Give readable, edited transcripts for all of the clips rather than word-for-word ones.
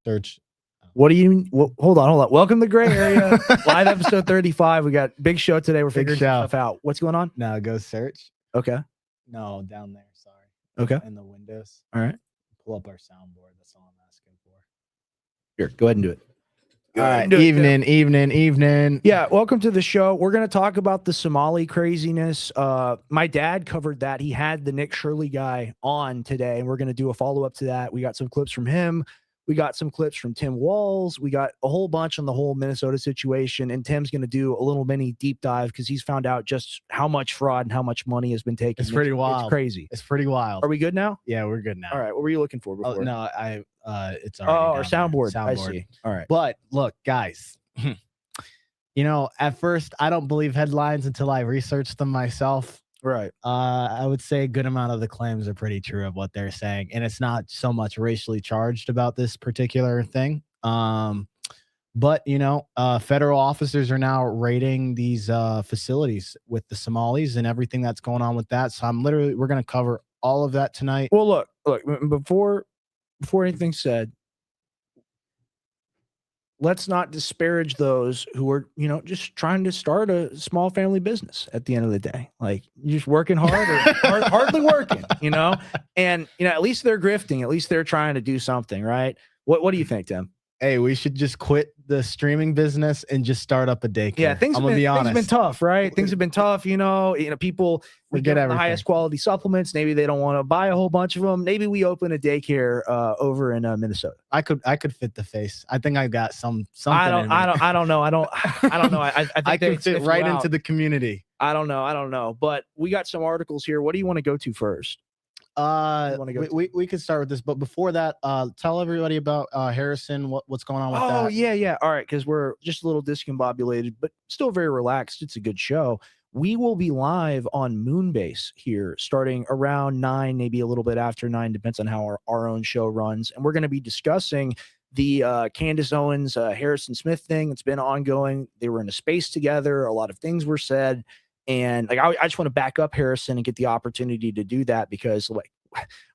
Search. What do you hold on. Welcome to Gray Area. Live episode 35. We got big show today. We're figuring stuff out. What's going on? Now go search. Okay. No, down there. Sorry. Okay. In the windows. All right. Pull up our soundboard. That's all I'm asking for. Here, go ahead and do it. All right. Evening. Yeah. Welcome to the show. We're going to talk about the Somali craziness. My dad covered that. He had the Nick Shirley guy on today, and we're going to do a follow-up to that. We got some clips from him. We got some clips from Tim Walls. We got a whole bunch on the whole Minnesota situation, and Tim's going to do a little mini deep dive because he's found out just how much fraud and how much money has been taken. It's pretty wild. It's crazy. It's pretty wild. Are we good now? Yeah, we're good now. All right. What were you looking for before? Oh, no, it's already our soundboard. I see. All right. But look, guys, you know, at first I don't believe headlines until I research them myself. Right. I would say a good amount of the claims are pretty true of what they're saying. And it's not so much racially charged about this particular thing. But, you know, federal officers are now raiding these facilities with the Somalis and everything that's going on with that. So we're going to cover all of that tonight. Well, look, before anything's said, let's not disparage those who are, just trying to start a small family business at the end of the day. Like, you're just working hard or hardly working, and, at least they're grifting. At least they're trying to do something, right? What do you think, Tim? Hey, we should just quit the streaming business and just start up a daycare. Yeah, I'm gonna be honest. Things have been tough, right? Things have been tough. People we Forget get the everything. highest quality supplements. Maybe they don't want to buy a whole bunch of them. Maybe we open a daycare over in Minnesota. I could fit the face. I think I got something. I don't know. I don't know. I think I could fit right into the community. I don't know. But we got some articles here. What do you want to go to first? We could start with this, but before that, tell everybody about Harrison. What's going on with that? Oh yeah. All right, because we're just a little discombobulated, but still very relaxed. It's a good show. We will be live on Moonbase here starting around 9, maybe a little bit after 9, depends on how our own show runs. And we're going to be discussing the Candace Owens, Harrison Smith thing. It's been ongoing. They were in a space together. A lot of things were said. And I just want to back up Harrison and get the opportunity to do that because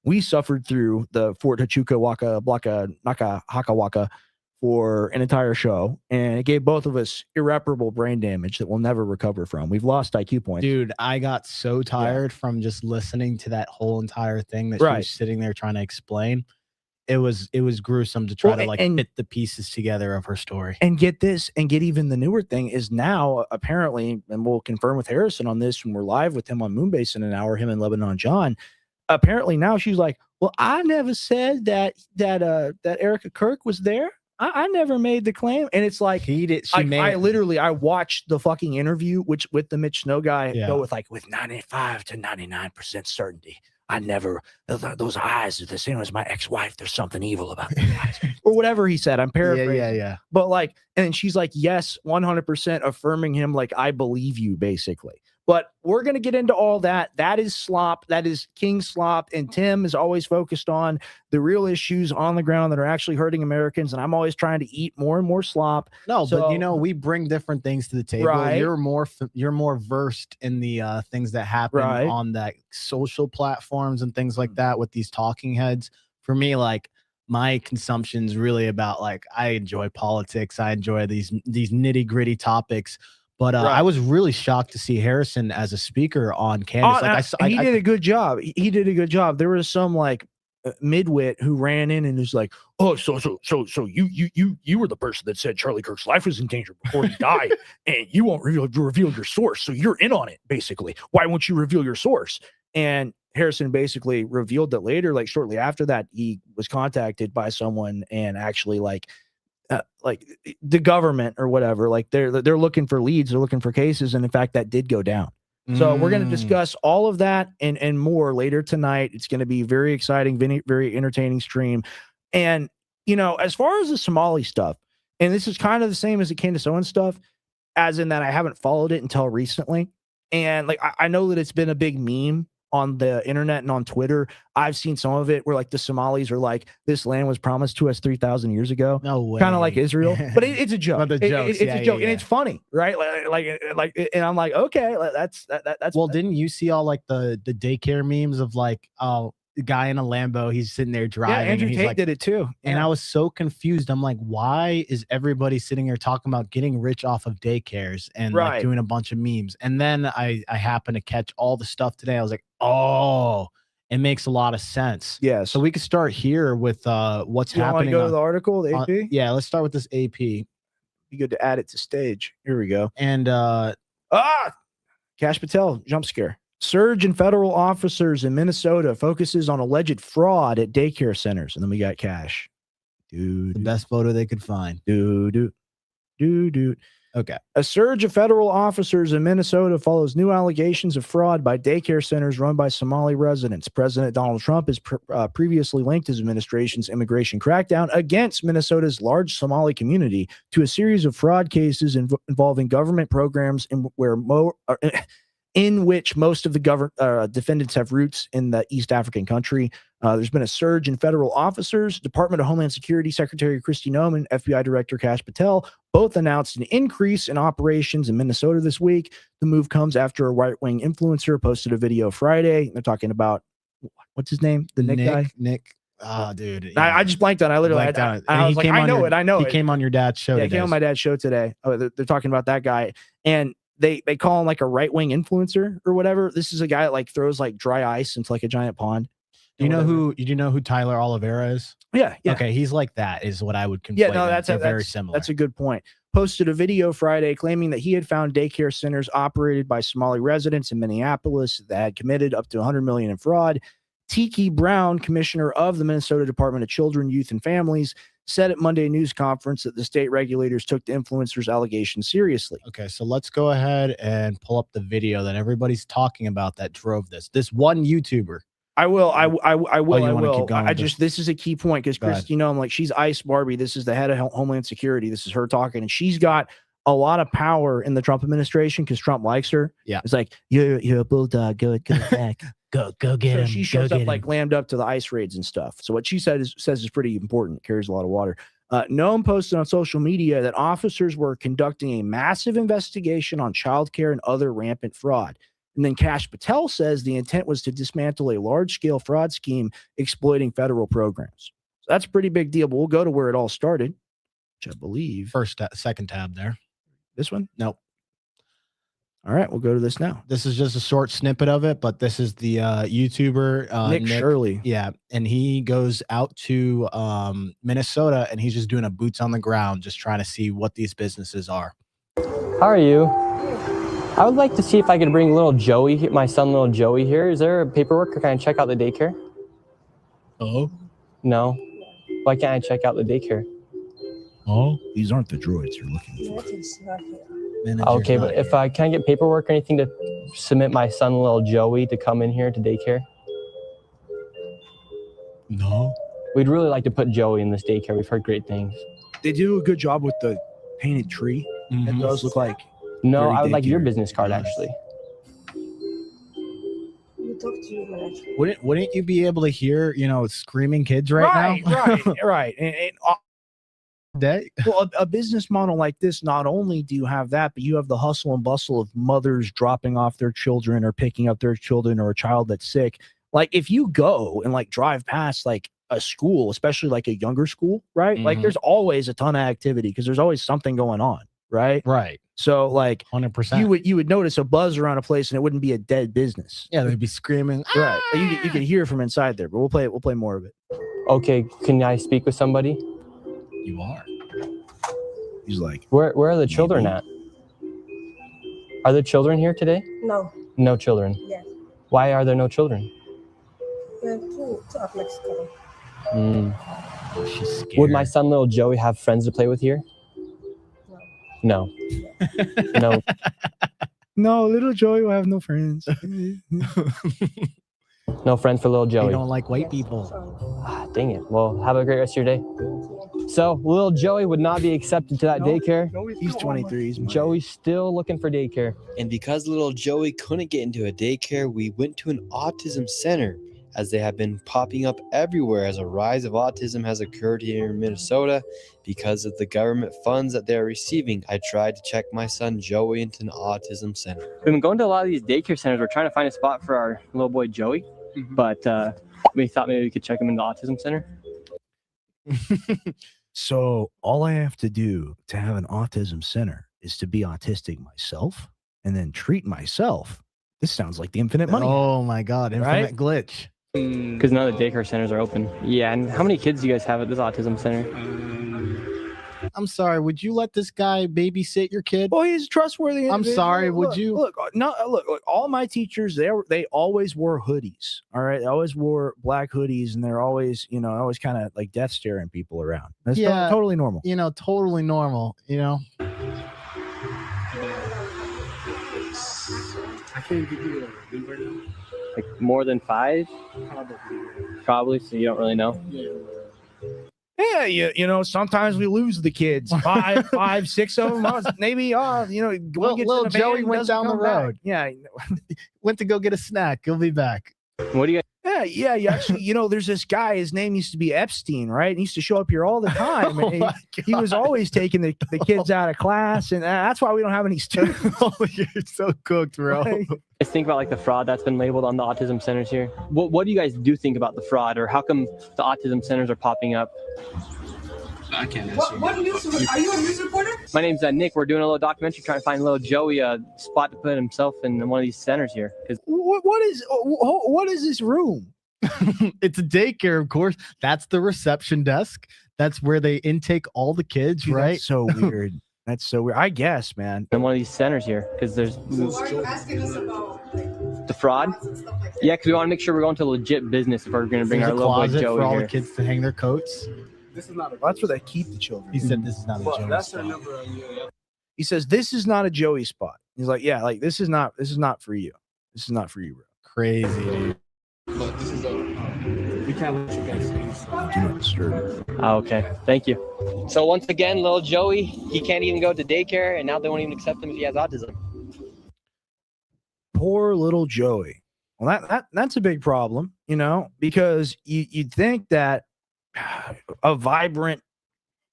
we suffered through the Fort Huachuca Waka Blaka Naka Haka Waka for an entire show, and it gave both of us irreparable brain damage that we'll never recover from. We've lost IQ points. Dude, I got so tired from just listening to that whole entire thing that she was sitting there trying to explain. It was gruesome to try to fit the pieces together of her story. And get this, and get even the newer thing is now apparently, and we'll confirm with Harrison on this when we're live with him on Moonbase in an hour, him and Lebanon John. Apparently now she's like, well, I never said that Erica Kirk was there. I never made the claim. And it's like I watched the fucking interview, which with the Mitch Snow guy go with 95 to 99% certainty. I never, those eyes are the same as my ex-wife. There's something evil about the eyes. Or whatever he said. I'm paraphrasing. Yeah. But and then she's like, yes, 100% affirming him. Like, I believe you, basically. But we're going to get into all that. That is slop. That is king slop. And Tim is always focused on the real issues on the ground that are actually hurting Americans. And I'm always trying to eat more and more slop. No, but we bring different things to the table. Right. You're more versed in the things that happen on that social platforms and things like that with these talking heads. For me, my consumption's really about I enjoy politics. I enjoy these nitty gritty topics. But I was really shocked to see Harrison as a speaker on Candace. He did a good job. He did a good job. There was some midwit who ran in and was like, "Oh, so you were the person that said Charlie Kirk's life was in danger before he died, and you won't reveal your source. So you're in on it, basically. Why won't you reveal your source?" And Harrison basically revealed that later, shortly after that, he was contacted by someone and actually the government or whatever, they're looking for leads, they're looking for cases, and in fact that did go down. So we're going to discuss all of that and more later tonight. It's going to be very exciting, very, very entertaining stream. And as far as the Somali stuff, and this is kind of the same as the Candace Owens stuff, as in that I haven't followed it until recently, and I know that it's been a big meme on the internet and on Twitter. I've seen some of it where the Somalis are this land was promised to us 3,000 years ago. No way. Kind of like Israel, but it's a joke. It's a joke, and it's funny, right? And I'm like, okay, that's. Well, didn't you see all the daycare memes of the guy in a Lambo, he's sitting there driving. Yeah, Andrew Tate did it too. Yeah. And I was so confused. I'm like, why is everybody sitting here talking about getting rich off of daycares and doing a bunch of memes? And then I happened to catch all the stuff today. I was like, oh, it makes a lot of sense. Yeah. So we could start here with what's happening. Go to the article, the AP? Yeah, let's start with this AP. Be good to add it to stage. Here we go. And Kash Patel, jump scare. Surge in federal officers in Minnesota focuses on alleged fraud at daycare centers. And then we got Kash. The best photo they could find. Okay. A surge of federal officers in Minnesota follows new allegations of fraud by daycare centers run by Somali residents. President Donald Trump has previously linked his administration's immigration crackdown against Minnesota's large Somali community to a series of fraud cases involving government programs in which most of the defendants have roots in the East African country. There's been a surge in federal officers. Department of Homeland Security Secretary Kristi Noem and FBI Director Kash Patel both announced an increase in operations in Minnesota this week. The move comes after a right-wing influencer posted a video Friday. They're talking about what's his name? The Nick guy? Nick. Oh, dude. Yeah. I just blanked on it. I literally, I was like, I know it. He came on your dad's show. Yeah, he came on my dad's show today. Oh, they're talking about that guy. And they call him like a right-wing influencer or whatever. This is a guy that like throws like dry ice into like a giant pond. Do you know who Tyler Oliveira is? Yeah. Okay, he's like that is what I would conflate. Yeah, no, that's very similar. That's a good point. Posted a video Friday claiming that he had found daycare centers operated by Somali residents in Minneapolis that had committed up to $100 million in fraud. Tiki Brown, commissioner of the Minnesota Department of Children, Youth, and Families, said at Monday news conference that the state regulators took the influencer's allegations seriously. Okay, so let's go ahead and pull up the video that everybody's talking about that drove this. This one YouTuber. I will. I will. I will. Keep going this is a key point because Chris, I'm like, she's Ice Barbie. This is the head of Homeland Security. This is her talking, and she's got a lot of power in the Trump administration because Trump likes her. Yeah, it's like you're a bulldog. Go back. go get him. She shows up like lambed up to the ICE raids and stuff. So what she says is pretty important. Carries a lot of water. Noam posted on social media that officers were conducting a massive investigation on childcare and other rampant fraud. And then Kash Patel says the intent was to dismantle a large-scale fraud scheme exploiting federal programs. So that's a pretty big deal, but we'll go to where it all started, which I believe. Second tab there. This one? Nope. All right, we'll go to this now. This is just a short snippet of it, but this is the YouTuber Nick Shirley. Yeah, and he goes out to Minnesota, and he's just doing a boots on the ground, just trying to see what these businesses are. How are you? I would like to see if I could bring little Joey, my son, little Joey here. Is there paperwork, or can I check out the daycare? Oh? No. Why can't I check out the daycare? Oh, these aren't the droids you're looking for. Okay, but if I can get paperwork or anything to submit my son, little Joey, to come in here to daycare? No. We'd really like to put Joey in this daycare. We've heard great things. They do a good job with the painted tree. It does look like. No, I would like your business card, actually. Wouldn't you be able to hear, screaming kids right now? Right. Day. Well, a business model like this, not only do you have that, but you have the hustle and bustle of mothers dropping off their children or picking up their children or a child that's sick. Like if you go and like drive past like a school, especially like a younger school, right? Like there's always a ton of activity because there's always something going on, right? Right. So like 100%. You would notice a buzz around a place and it wouldn't be a dead business. Yeah, they'd be screaming. Right. You could hear from inside there, but we'll play more of it. Okay, can I speak with somebody? You are. He's like, where are the children at? Are there children here today? No. No children? Yes. Why are there no children? We have two of Mexico. Oh, she's scared. Would my son, little Joey, have friends to play with here? No. No. No, little Joey will have no friends. No friends for little Joey. You don't like white people. Dang it. Well, have a great rest of your day. So, little Joey would not be accepted to that daycare. He's 23. Joey's still looking for daycare. And because little Joey couldn't get into a daycare, we went to an autism center, as they have been popping up everywhere as a rise of autism has occurred here in Minnesota because of the government funds that they're receiving. I tried to check my son Joey into an autism center. We've been going to a lot of these daycare centers. We're trying to find a spot for our little boy Joey, but we thought maybe we could check him in the autism center. So all I have to do to have an autism center is to be autistic myself and then treat myself. This sounds like the infinite money. Oh my God, infinite glitch. Because none of the daycare centers are open. Yeah, and how many kids do you guys have at this autism center? I'm sorry, would you let this guy babysit your kid? Oh, he's trustworthy. I'm sorry, would you? Look, all my teachers, they always wore hoodies. All right. They always wore black hoodies and they're always, always kind of like death staring people around. That's totally normal. Totally normal, I can't give you a number now. Like more than 5? Probably, so you don't really know. Yeah, sometimes we lose the kids. 5, 6 of them. Maybe, little Joey went down the road. Yeah, went to go get a snack. He'll be back. What do you guys? Yeah. You actually, there's this guy. His name used to be Epstein, right? He used to show up here all the time. And he was always taking the kids out of class, and that's why we don't have any students. You're so cooked, bro. Right. Guys think about like the fraud that's been labeled on the autism centers here? What do you guys do think about the fraud, or how come the autism centers are popping up? I can't answer. What news? Are you a news reporter? My name's Nick. We're doing a little documentary trying to find little Joey a spot to put himself in one of these centers here. What is this room? It's a daycare, of course. That's the reception desk. That's where they intake all the kids, Dude, right? That's so weird. That's so weird. I guess, man. In one of these centers here, because there's So are you asking us about the fraud. frauds and stuff like that? Yeah, because we want to make sure we're going to legit business if we're going to bring There's our a little boy closet Joey for all here. the kids to hang their coats. This is not a. That's where they keep the children. He said this is not a Well, Joey that's her spot. number. He says, this is not a Joey spot. He's like, yeah, like this is not for you. This is not for you, bro. Crazy, dude. But this is a. We can't let you guys see. Do not disturb. Oh, okay. Thank you. So once again, little Joey, he can't even go to daycare, and now they won't even accept him if he has autism. Poor little Joey. Well, that's a big problem, because you'd think that a vibrant,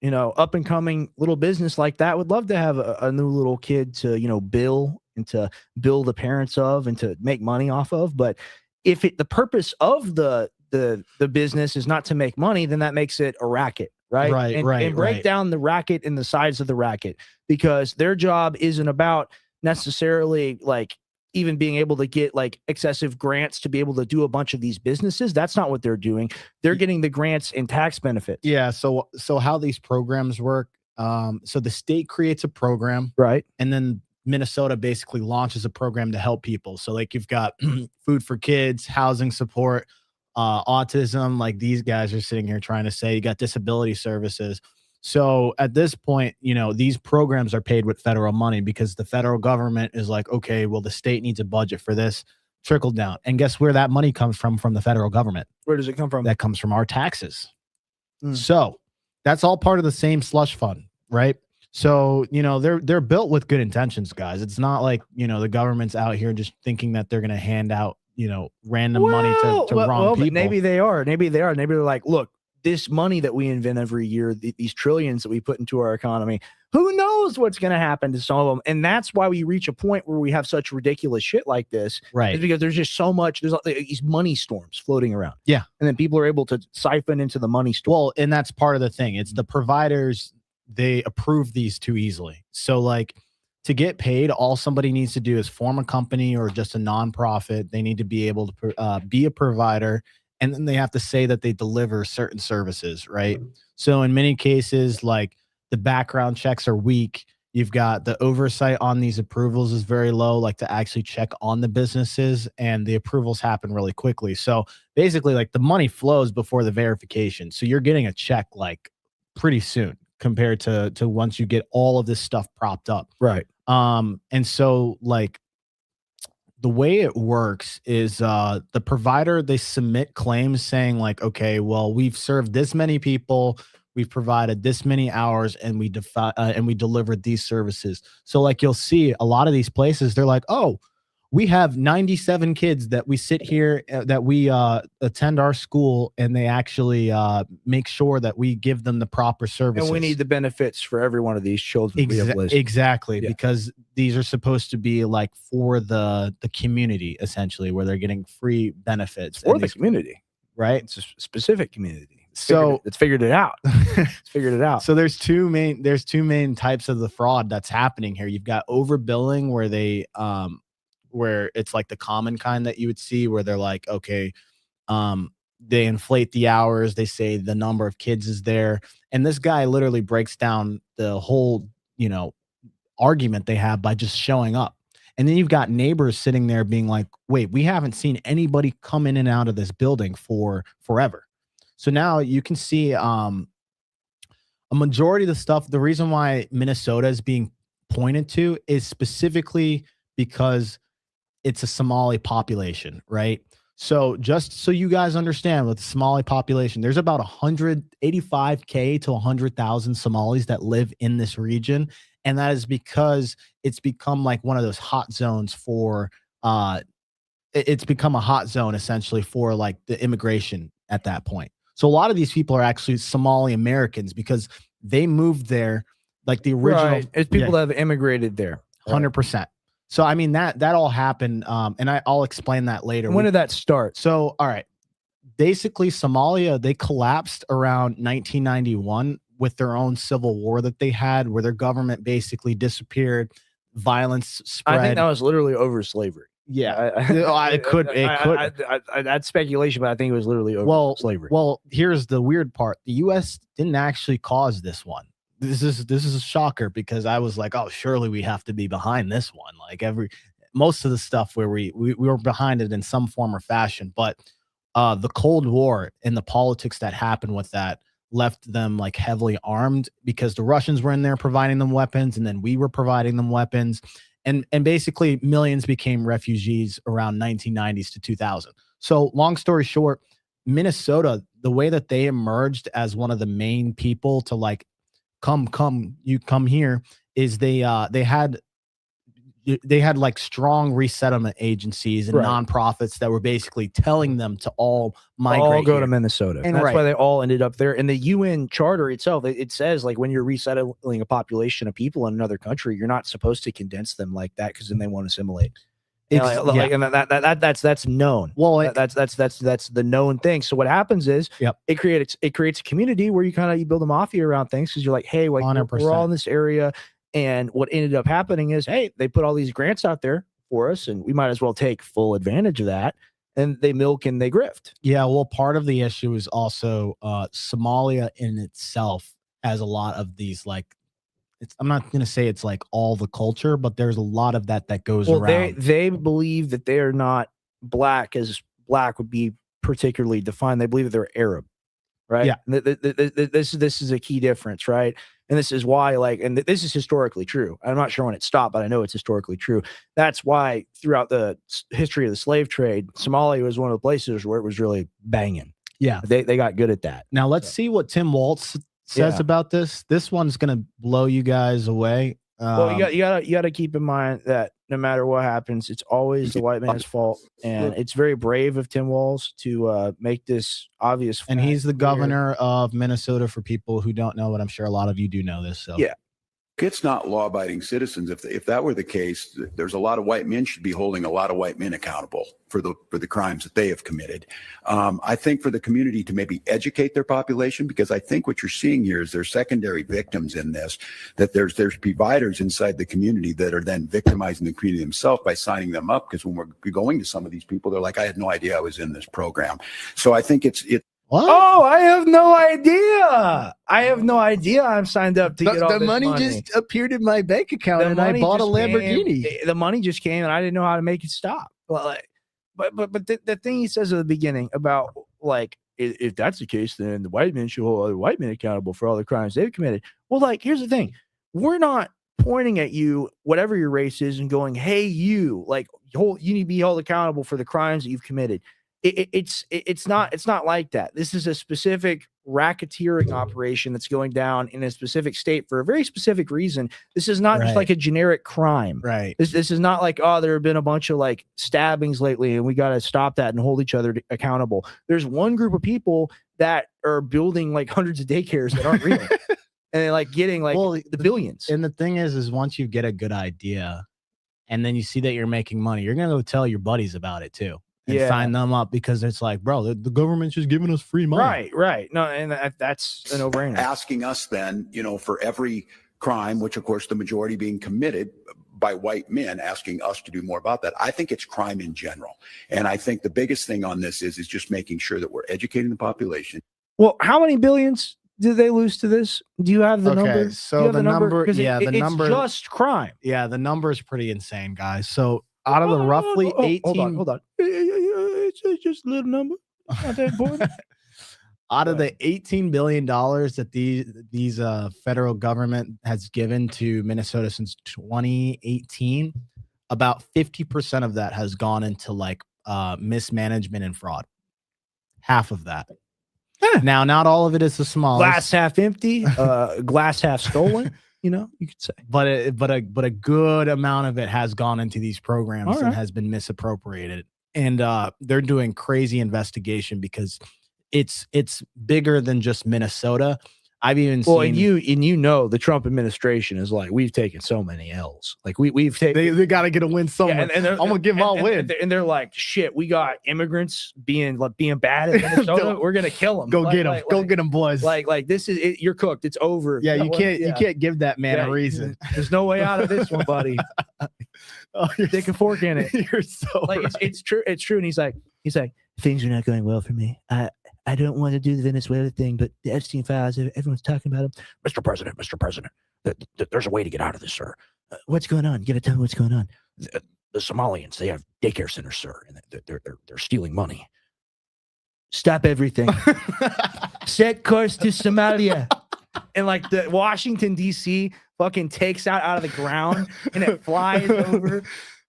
up and coming little business like that would love to have a new little kid to, bill and to bill the parents of and to make money off of. But if the purpose of the business is not to make money, then that makes it a racket, right? Right, and break down the racket and the sides of the racket, because their job isn't about necessarily like even being able to get like excessive grants to be able to do a bunch of these businesses. That's not what they're doing. They're getting the grants and tax benefits. Yeah. So how these programs work. So the state creates a program, Right. and then Minnesota basically launches a program to help people. So like you've got food for kids, housing support, autism, like these guys are sitting here trying to say, you got disability services. So at this point, these programs are paid with federal money because the federal government is like, okay, well, the state needs a budget for this, trickle down. And guess where that money comes from the federal government? Where does it come from? That comes from our taxes. Mm. So that's all part of the same slush fund, right? So, they're built with good intentions, guys. It's not like, the government's out here just thinking that they're going to hand out, random money to wrong people. But maybe they are. Maybe they're like, look, this money that we invent every year, these trillions that we put into our economy, who knows what's going to happen to some of them? And that's why we reach a point where we have such ridiculous shit like this. Right. It's because there's just so much, there's these money storms floating around. Yeah. And then people are able to siphon into the money storm. Well, and that's part of the thing. It's the providers, they approve these too easily. So like to get paid, all somebody needs to do is form a company or just a nonprofit. They need to be able to be a provider, and then they have to say that they deliver certain services, right? So in many cases, like the background checks are weak. You've got the oversight on these approvals is very low, like to actually check on the businesses, and the approvals happen really quickly. So basically like the money flows before the verification. So you're getting a check like pretty soon compared to once you get all of this stuff propped up. Right. And so like the way it works is the provider, they submit claims saying like, okay, well, we've served this many people, we've provided this many hours, and we delivered these services. So like you'll see a lot of these places, they're like, oh, we have 97 kids that we sit here, that we attend our school, and they actually make sure that we give them the proper services. And we need the benefits for every one of these children. Exactly, Yeah. because these are supposed to be like for the community, essentially, where they're getting free benefits. For and the these- community. right? It's a specific community. So It's figured it out. It's figured it out. So there's two main types of the fraud that's happening here. You've got overbilling, where they where it's like the common kind that you would see, where they're like, okay, they inflate the hours, they say the number of kids is there, and this guy literally breaks down the whole argument they have by just showing up. And then you've got neighbors sitting there being like, wait, we haven't seen anybody come in and out of this building for forever. So now you can see a majority of the stuff, the reason why Minnesota is being pointed to is specifically because it's a Somali population, right? So just so you guys understand, with the Somali population, there's about 185K to 100,000 Somalis that live in this region. And that is because it's become like one of those hot zones for it's become a hot zone essentially for like the immigration at that point. So a lot of these people are actually Somali Americans because they moved there like the original. Right. It's people that have immigrated there. 100%. So I mean that all happened, and I'll explain that later. When did that start? So all right, basically Somalia, they collapsed around 1991 with their own civil war that they had, where their government basically disappeared, violence spread. I think that was literally over slavery. Yeah, it could. That's speculation, but I think it was literally over slavery. Well, here's the weird part: the U.S. didn't actually cause this one. This is a shocker because I was like, oh, surely we have to be behind this one. Like most of the stuff where we were behind it in some form or fashion, but the Cold War and the politics that happened with that left them like heavily armed because the Russians were in there providing them weapons, and then we were providing them weapons. And basically millions became refugees around 1990s to 2000. So long story short, Minnesota, the way that they emerged as one of the main people to like, come here is they had like strong resettlement agencies and nonprofits that were basically telling them to all migrate. All go to Minnesota. And that's right. why they all ended up there. And the UN charter itself, it says like when you're resettling a population of people in another country, you're not supposed to condense them like that because then they won't assimilate. And that's known. Well, that's the known thing. So what happens is it creates a community where you build a mafia around things because you're like, hey, like we're all in this area. And what ended up happening is, hey, they put all these grants out there for us, and we might as well take full advantage of that. And they milk and they grift. Yeah, well, part of the issue is also Somalia in itself has a lot of these like. I'm not going to say it's like all the culture, but there's a lot of that goes around. They believe that they are not black as black would be particularly defined. They believe that they're Arab, right? Yeah. This is a key difference, right? And this is why, and this is historically true. I'm not sure when it stopped, but I know it's historically true. That's why throughout the history of the slave trade, Somalia was one of the places where it was really banging. Yeah. They got good at that. Now let's see what Tim Waltz says about this. This one's going to blow you guys away. Well, you got to keep in mind that no matter what happens, it's always the white man's fault, and it's very brave of Tim Walz to make this obvious. And he's the governor of Minnesota. For people who don't know, but I'm sure a lot of you do know this. So yeah. It's not law-abiding citizens. If that were the case, there's a lot of white men should be holding a lot of white men accountable for the crimes that they have committed. I think for the community to maybe educate their population, because I think what you're seeing here is there's secondary victims in this, that there's providers inside the community that are then victimizing the community themselves by signing them up. Because when we're going to some of these people, they're like, I had no idea I was in this program. So I think it's what? Oh, I have no idea. I'm signed up to get all this money. Just appeared in my bank account, and I bought a Lamborghini. The money just came, and I didn't know how to make it stop. But the thing he says at the beginning about like, if that's the case, then the white men should hold other white men accountable for all the crimes they've committed. Well, like, here's the thing: we're not pointing at you, whatever your race is, and going, "Hey, you need to be held accountable for the crimes that you've committed." It's not like that. This is a specific racketeering operation that's going down in a specific state for a very specific reason. This is not just like a generic crime. Right. This is not like, oh, there have been a bunch of like stabbings lately and we got to stop that and hold each other accountable. There's one group of people that are building like hundreds of daycares that aren't real. And they're like getting like the billions. And the thing is once you get a good idea and then you see that you're making money, you're going to go tell your buddies about it too. And sign them up because it's like, bro, the government's just giving us free money. Right. No, and that's a no-brainer. Asking us then, for every crime, which of course the majority being committed by white men, asking us to do more about that. I think it's crime in general. And I think the biggest thing on this is just making sure that we're educating the population. Well, how many billions did they lose to this? Do you have the number? So the number, it's just crime. Yeah, the number is pretty insane, guys. So out of the roughly 18, hold on. It's just a little number. Not that important. Out of the $18 billion that these federal government has given to Minnesota since 2018, about 50% of that has gone into like mismanagement and fraud. Half of that. Now, not all of it is the smallest. Glass half empty, glass half stolen. You could say, but a good amount of it has gone into these programs and has been misappropriated. and they're doing crazy investigation because it's bigger than just Minnesota. I've even Well, seen the Trump administration is like, we've taken so many L's. Like we've taken. they got to get a win somewhere. Yeah, and I'm gonna give them a win. And they're like, shit, we got immigrants being bad in Minnesota. We're gonna kill them. Go get them. Go get them, boys. Like this is it, you're cooked. It's over. Yeah, you can't give that man a reason. There's no way out of this one, buddy. Stick a fork in it. You're so like right. it's true. It's true. And he's like, things are not going well for me. I don't want to do the Venezuela thing, but the Epstein files, everyone's talking about them. Mr. President, there's a way to get out of this, sir. What's going on? You gotta tell me what's going on. The Somalians, they have daycare centers, sir, and they're stealing money. Stop everything. Set course to Somalia. And like the Washington, D.C. fucking takes out of the ground and it flies over.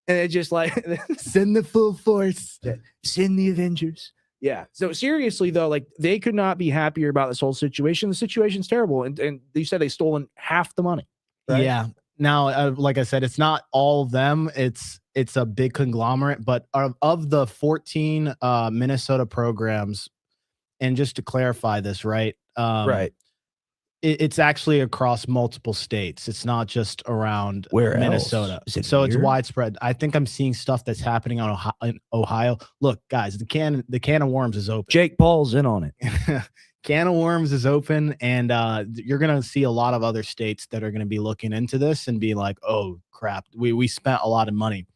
And it just like Send the full force. Send the Avengers. Yeah. So seriously though, like they could not be happier about this whole situation. The situation's terrible. And they said they stolen half the money. Right? Yeah. Now, like I said, it's not all of them. It's a big conglomerate, but of the 14 Minnesota programs, and just to clarify this, right? Right. It's actually across multiple states. It's not just around Where Minnesota. else? So it's widespread. I think I'm seeing stuff that's happening in Ohio. Look, guys, the can of worms is open. Jake Paul's in on it. Can of worms is open, and you're gonna see a lot of other states that are gonna be looking into this and be like, "Oh crap, we spent a lot of money."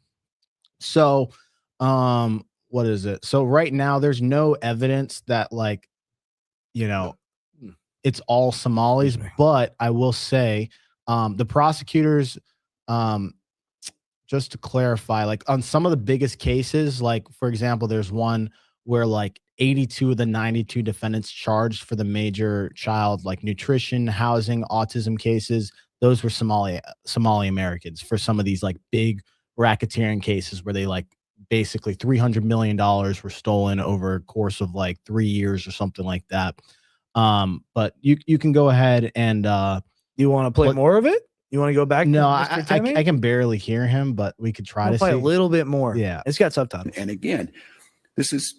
So, what is it? So right now, there's no evidence that it's all Somalis, but I will say, the prosecutors, just to clarify, like on some of the biggest cases, like for example, there's one where like 82 of the 92 defendants charged for the major child like nutrition, housing, autism cases. Those were Somali Americans for some of these like big racketeering cases where they like basically $300 million were stolen over a course of like 3 years or something like that. But you can go ahead and you want to play more of it? You want to go back? No, to Mr. Timmy? I can barely hear him, but we could try to play see. a little bit more. Yeah, it's got subtitles. And again, this is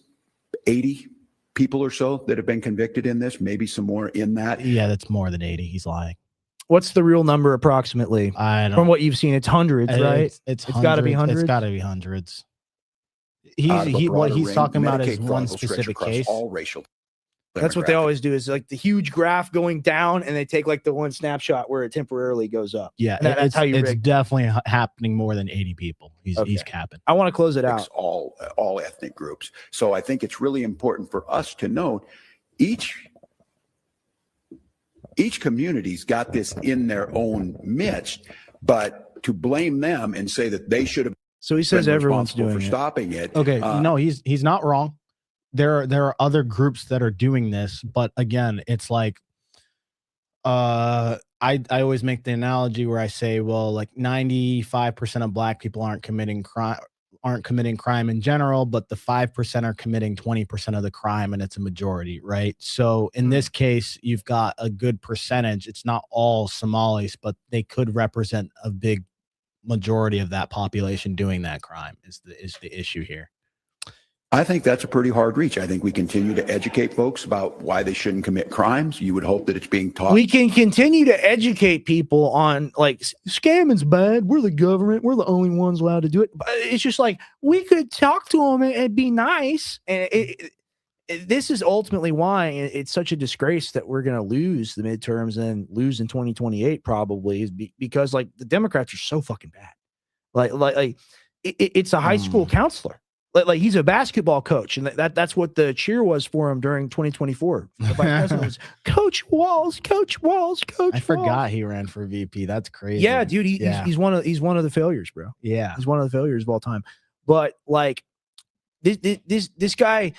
80 people or so that have been convicted in this, maybe some more in that. Yeah, that's more than 80. He's lying. What's the real number approximately? I don't. From what you've seen, it's hundreds, right? It's got to be hundreds. It's got to be hundreds. What he's talking about is one specific case. All racial. That's what they always do, is like the huge graph going down, and they take like the one snapshot where it temporarily goes up. Yeah, that's how you. It's definitely happening more than 80 people. He's capping. I want to close it out. All ethnic groups. So I think it's really important for us to note each community's got this in their own midst, but to blame them and say that they should have. So he says everyone's doing for stopping it. Okay, no, he's not wrong. There are other groups that are doing this, but again, it's like I always make the analogy where I say, well, like 95% of black people aren't committing crime in general, but the 5% are committing 20% of the crime, and it's a majority, right? So in this case, you've got a good percentage. It's not all Somalis, but they could represent a big majority of that population doing that crime is the issue here. I think that's a pretty hard reach. I think we continue to educate folks about why they shouldn't commit crimes. You would hope that it's being taught. We can continue to educate people on like scamming's bad. We're the government. We're the only ones allowed to do it. But it's just like we could talk to them and be nice. And this is ultimately why it's such a disgrace that we're going to lose the midterms and lose in 2028 probably, is because like the Democrats are so fucking bad. Like it's a high school counselor. Like he's a basketball coach, and that's what the cheer was for him during 2024. The vice president was Coach Walls, Coach Walls, Coach. I forgot he ran for VP. That's crazy. Yeah, dude, he's one of the failures, bro. Yeah, he's one of the failures of all time. But like this guy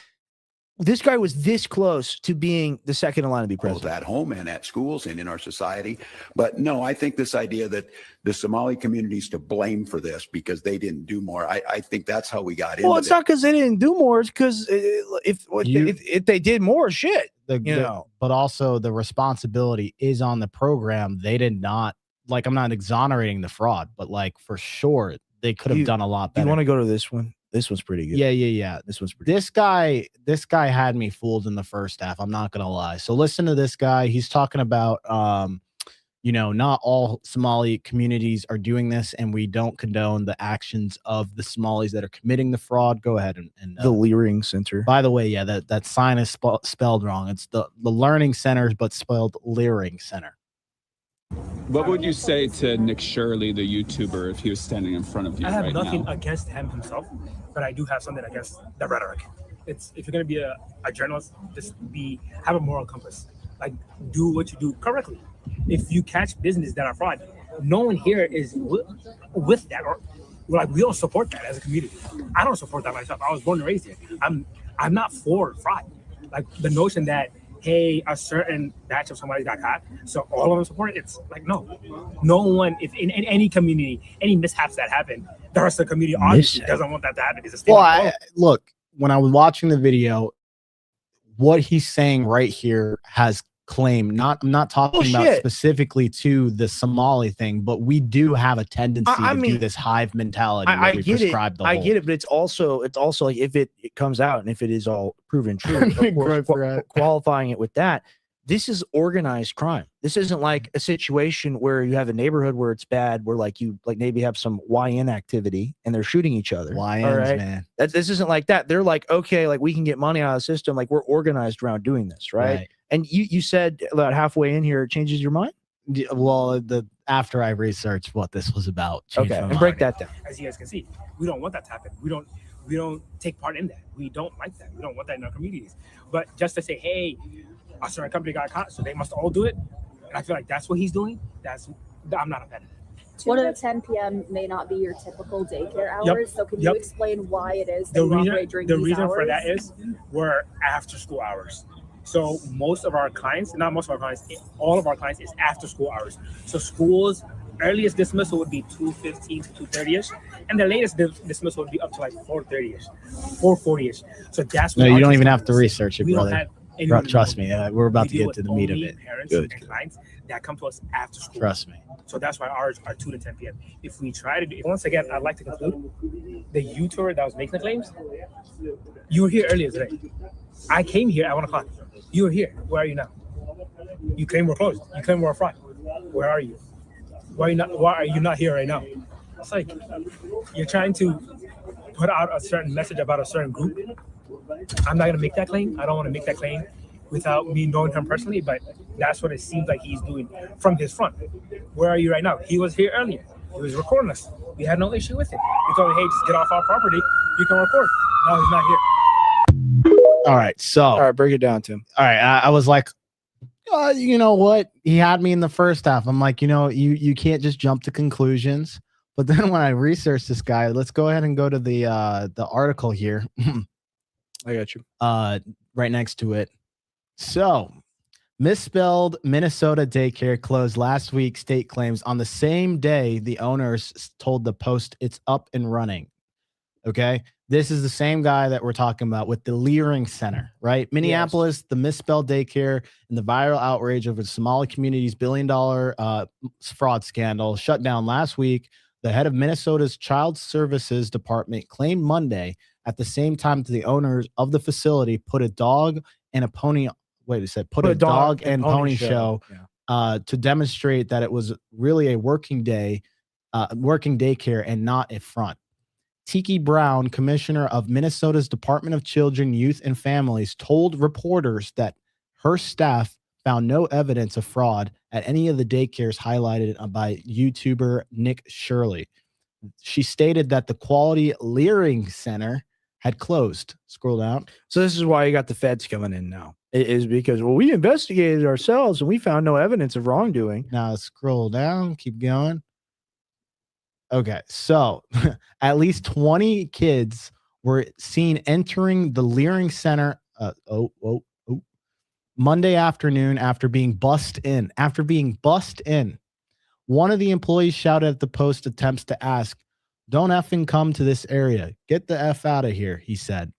was this close to being the second in line to be president. Both at home and at schools and in our society. But no, I think this idea that the Somali community's to blame for this because they didn't do more, I think that's how we got into it. Well, it's not because they didn't do more. It's because if they did more, shit. But also the responsibility is on the program. They did not, like, I'm not exonerating the fraud, but like for sure, they could have done a lot better. You want to go to this one? This was pretty good. Yeah. This was pretty. This guy had me fooled in the first half. I'm not gonna lie. So listen to this guy. He's talking about not all Somali communities are doing this, and we don't condone the actions of the Somalis that are committing the fraud. Go ahead and The Leering Center. by the way, yeah, that sign is spelled wrong. It's the Learning Center, but spelled Leering Center. What would you say to Nick Shirley, the YouTuber, if he was standing in front of you I have right nothing now? against him himself, but I do have something against the rhetoric. It's if you're gonna be a journalist, just have a moral compass. Like, do what you do correctly. If you catch business that are fraud, no one here is with that, or like we don't support that as a community. I don't support that myself. I was born and raised here. I'm not for fraud. Like the notion that, hey, a certain batch of somebody got caught, so all of them support it. It's like, no one, if in any community, any mishaps that happen, the rest of the community obviously doesn't want that to happen. It's a look, when I was watching the video, what he's saying right here has claim. I'm not talking about specifically to the Somali thing, but we do have a tendency to do this hive mentality. I get it. I get it, but it's also like if it comes out and if it is all proven true, qualifying it with that. This is organized crime. This isn't like a situation where you have a neighborhood where it's bad, where like you maybe have some YN activity and they're shooting each other. YNs, right? Man. This isn't like that. They're like, okay, like we can get money out of the system. Like we're organized around doing this, right? And you said about halfway in here, it changes your mind. Well, after I researched what this was about, okay, and break that down. As you guys can see, we don't want that to happen. We don't take part in that. We don't like that. We don't want that in our communities. But just to say, hey, a certain company got caught, so they must all do it. And I feel like that's what he's doing. I'm not a fan of it. 2 to 10 p.m. may not be your typical daycare hours. So can you explain why it is the reason for that is we're after school hours. So most of our clients, not most of our clients, all of our clients is after school hours. So schools earliest dismissal would be 2:15 to 2:30ish, and the latest dismissal would be up to like 4:30ish, 4:40ish. So that's no, you don't even have to research it, we brother. Trust me, we're about to get to the meat of it. Parents and clients that come to us after school. Trust me. So that's why ours are 2 to 10 p.m. If we try to do, once again, I'd like to conclude the YouTuber that was making the claims. You were here earlier today. I came here at 1 o'clock. You were here. Where are you now? You claim we're closed. You claim we're a fraud. Where are you? Why are you not here right now? It's like you're trying to put out a certain message about a certain group. I'm not gonna make that claim. I don't want to make that claim without me knowing him personally, but that's what it seems like he's doing from his front. Where are you right now? He was here earlier. He was recording us. We had no issue with it. We told him, hey, just get off our property. You can record. No, he's not here. All right, break it down, Tim. All right, I was like, you know what? He had me in the first half. I'm like, you can't just jump to conclusions. But then when I researched this guy, let's go ahead and go to the article here. I got you. Right next to it. So, misspelled Minnesota daycare closed last week. State claims on the same day the owners told the Post it's up and running. Okay. This is the same guy that we're talking about with the Leering Center, right? Minneapolis, yes. The misspelled daycare and the viral outrage over the Somali community's $1 billion fraud scandal shut down last week. The head of Minnesota's Child Services Department claimed Monday at the same time the owners of the facility put a dog and a pony. Wait, it said put a dog and pony show to demonstrate that it was really a working daycare and not a front. Tiki Brown, commissioner of Minnesota's Department of Children, Youth, and Families, told reporters that her staff found no evidence of fraud at any of the daycares highlighted by YouTuber Nick Shirley. She stated that the Quality Leering Center had closed. Scroll down. So this is why you got the feds coming in now. It is because, well, we investigated ourselves and we found no evidence of wrongdoing. Now scroll down. Keep going. Okay, so at least 20 kids were seen entering the Leering Center Monday afternoon after being bussed in. One of the employees shouted at the Post attempts to ask, "Don't effing come to this area. Get the F out of here," he said.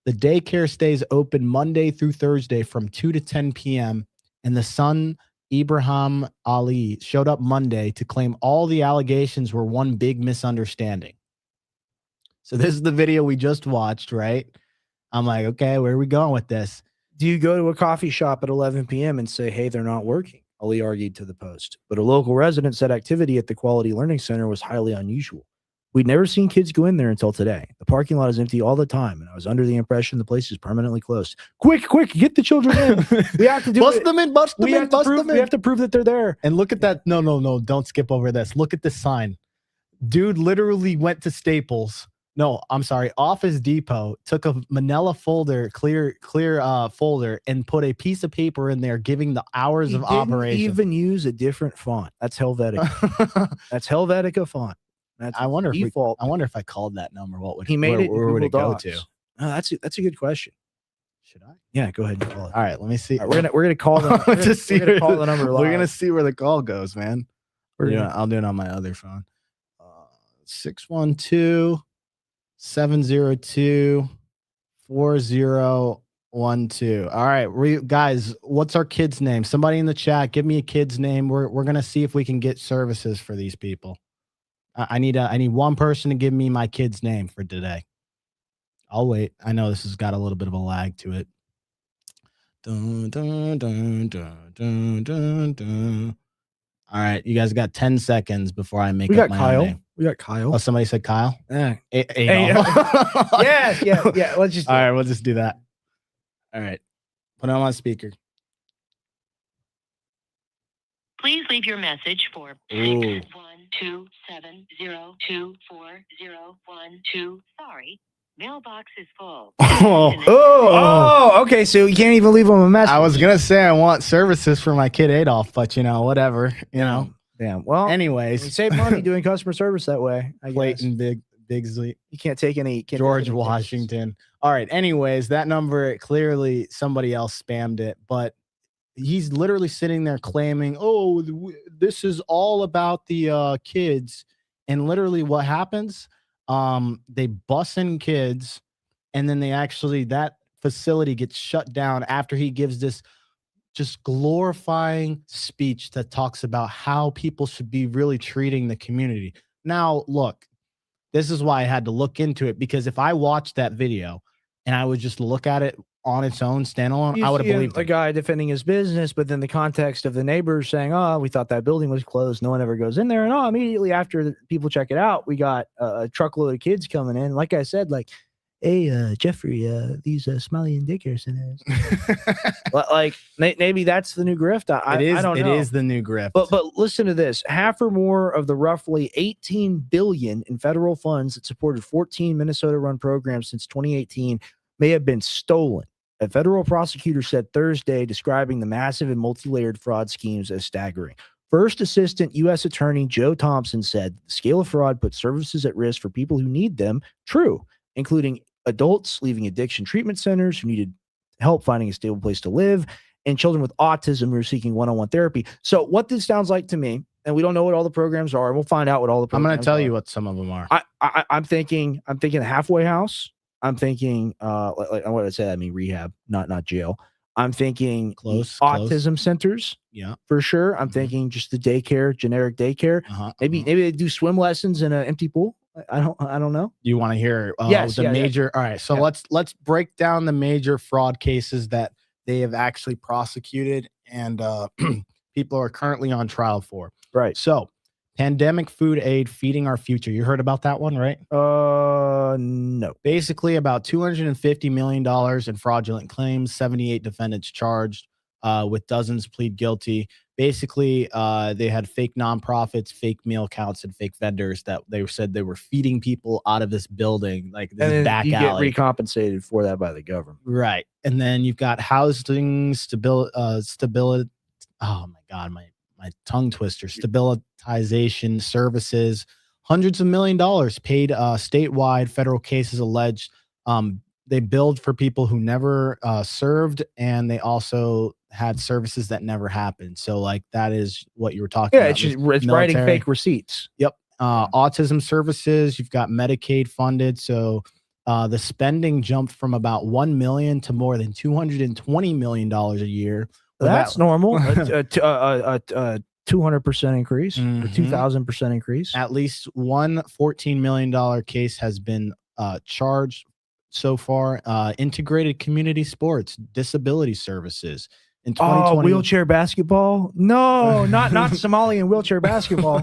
The daycare stays open Monday through Thursday from 2 to 10 p.m. and the son, Ibrahim Ali, showed up Monday to claim all the allegations were one big misunderstanding. So this is the video we just watched, right? I'm like, okay, where are we going with this? Do you go to a coffee shop at 11 p.m. and say, hey, they're not working? Ali argued to the Post. But a local resident said activity at the Quality Learning Center was highly unusual. We'd never seen kids go in there until today. The parking lot is empty all the time, and I was under the impression the place is permanently closed. Quick, get the children in. We have to do bust it. them in, bust them in, bust them in. We have to prove that they're there. And look at that. No, don't skip over this. Look at this sign. Dude literally went to Staples. No, I'm sorry, Office Depot, took a manila folder, clear folder, and put a piece of paper in there giving the hours of operation. Even use a different font. That's Helvetica. That's Helvetica font. That's I wonder default. I wonder if I called that number, what would he made it? Where would it go to? That's a good question. Should I? Yeah, go ahead and call it. All right, let me see. Right, we're gonna call them. We're gonna call the number live. We're gonna see where the call goes, man. I'll do it on my other phone. 612-702-4012. All right, guys, what's our kid's name? Somebody in the chat, give me a kid's name. We're gonna see if we can get services for these people. I need one person to give me my kid's name for today. I'll wait. I know this has got a little bit of a lag to it. Dun, dun, dun, dun, dun, dun, dun. All right, you guys got 10 seconds before I make up my own name. We got Kyle. Oh, somebody said Kyle? Yeah. Yes. Yeah. Let's just. All right, we'll just do that. All right. Put it on my speaker. Please leave your message for 612-702-4012. Sorry, mailbox is full. Okay. So you can't even leave them a message. I was gonna say I want services for my kid Adolf, but whatever. Damn. Well, anyways, we save money doing customer service that way. Clayton Bigsley. You can't take any. George Washington. All right. Anyways, that number, clearly somebody else spammed it, but he's literally sitting there claiming, oh, this is all about the kids. And literally what happens, they bus in kids, and then that facility gets shut down after he gives this just glorifying speech that talks about how people should be really treating the community. Now, look, this is why I had to look into it, because if I watched that video and I would just look at it on its own standalone, I would have believed a guy defending his business, but then the context of the neighbors saying, oh, we thought that building was closed, no one ever goes in there, and immediately after people check it out, we got a truckload of kids coming in. Like I said, like, hey, Jeffrey, these Somali daycare centers. Like maybe that's the new grift. I don't know. It is the new grift. But listen to this: half or more of the roughly $18 billion in federal funds that supported 14 Minnesota-run programs since 2018 may have been stolen. A federal prosecutor said Thursday, describing the massive and multi-layered fraud schemes as staggering. First Assistant U.S. Attorney Joe Thompson said the scale of fraud puts services at risk for people who need them. True, including adults leaving addiction treatment centers who needed help finding a stable place to live, and children with autism who are seeking one-on-one therapy. So what this sounds like to me, and we don't know what all the programs are, and we'll find out what all the programs are. I'm going to tell you what some of them are. I'm thinking the halfway house. I'm thinking like what I said, I mean rehab, not jail. I'm thinking autism centers. Yeah, for sure. I'm thinking just the daycare, generic daycare. Maybe they do swim lessons in an empty pool. I don't know. You want to hear major? All right, so let's break down the major fraud cases that they have actually prosecuted and people are currently on trial for. Right. So, pandemic food aid, feeding our future. You heard about that one, right? No. Basically, about $250 million in fraudulent claims. 78 defendants charged, with dozens plead guilty. Basically, they had fake nonprofits, fake meal counts, and fake vendors that they said they were feeding people out of this building, like this back you alley. Get recompensated for that by the government, right? And then you've got housing stability. Oh my God, my tongue twister. Stabilization services. Hundreds of $1 million paid statewide. Federal cases alleged. They billed for people who never served, and they also had services that never happened. So, like, that is what you were talking about. Yeah, it's writing fake receipts. Yep. Autism services, you've got Medicaid funded. So, the spending jumped from about $1 million to more than $220 million a year. That's normal. 200% increase, or 2,000% increase. At least one $14 million case has been charged so far. Integrated community sports, disability services in 2020. Wheelchair basketball? No, not Somali and wheelchair basketball.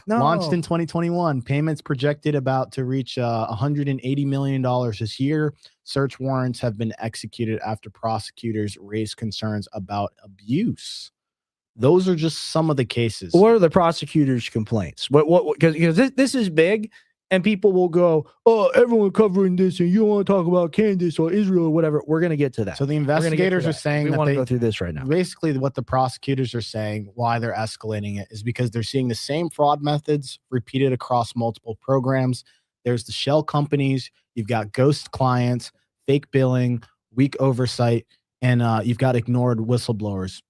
No. Launched in 2021, payments projected about to reach $180 million this year. Search warrants have been executed after prosecutors raised concerns about abuse. Those are just some of the cases. What are the prosecutors' complaints? What? Because this is big, and people will go, "Oh, everyone covering this, and you don't want to talk about Candace or Israel or whatever." We're going to get to that. So the investigators are saying we that want to they go through this right now. Basically, what the prosecutors are saying, why they're escalating it, is because they're seeing the same fraud methods repeated across multiple programs. There's the shell companies, you've got ghost clients, fake billing, weak oversight, and you've got ignored whistleblowers.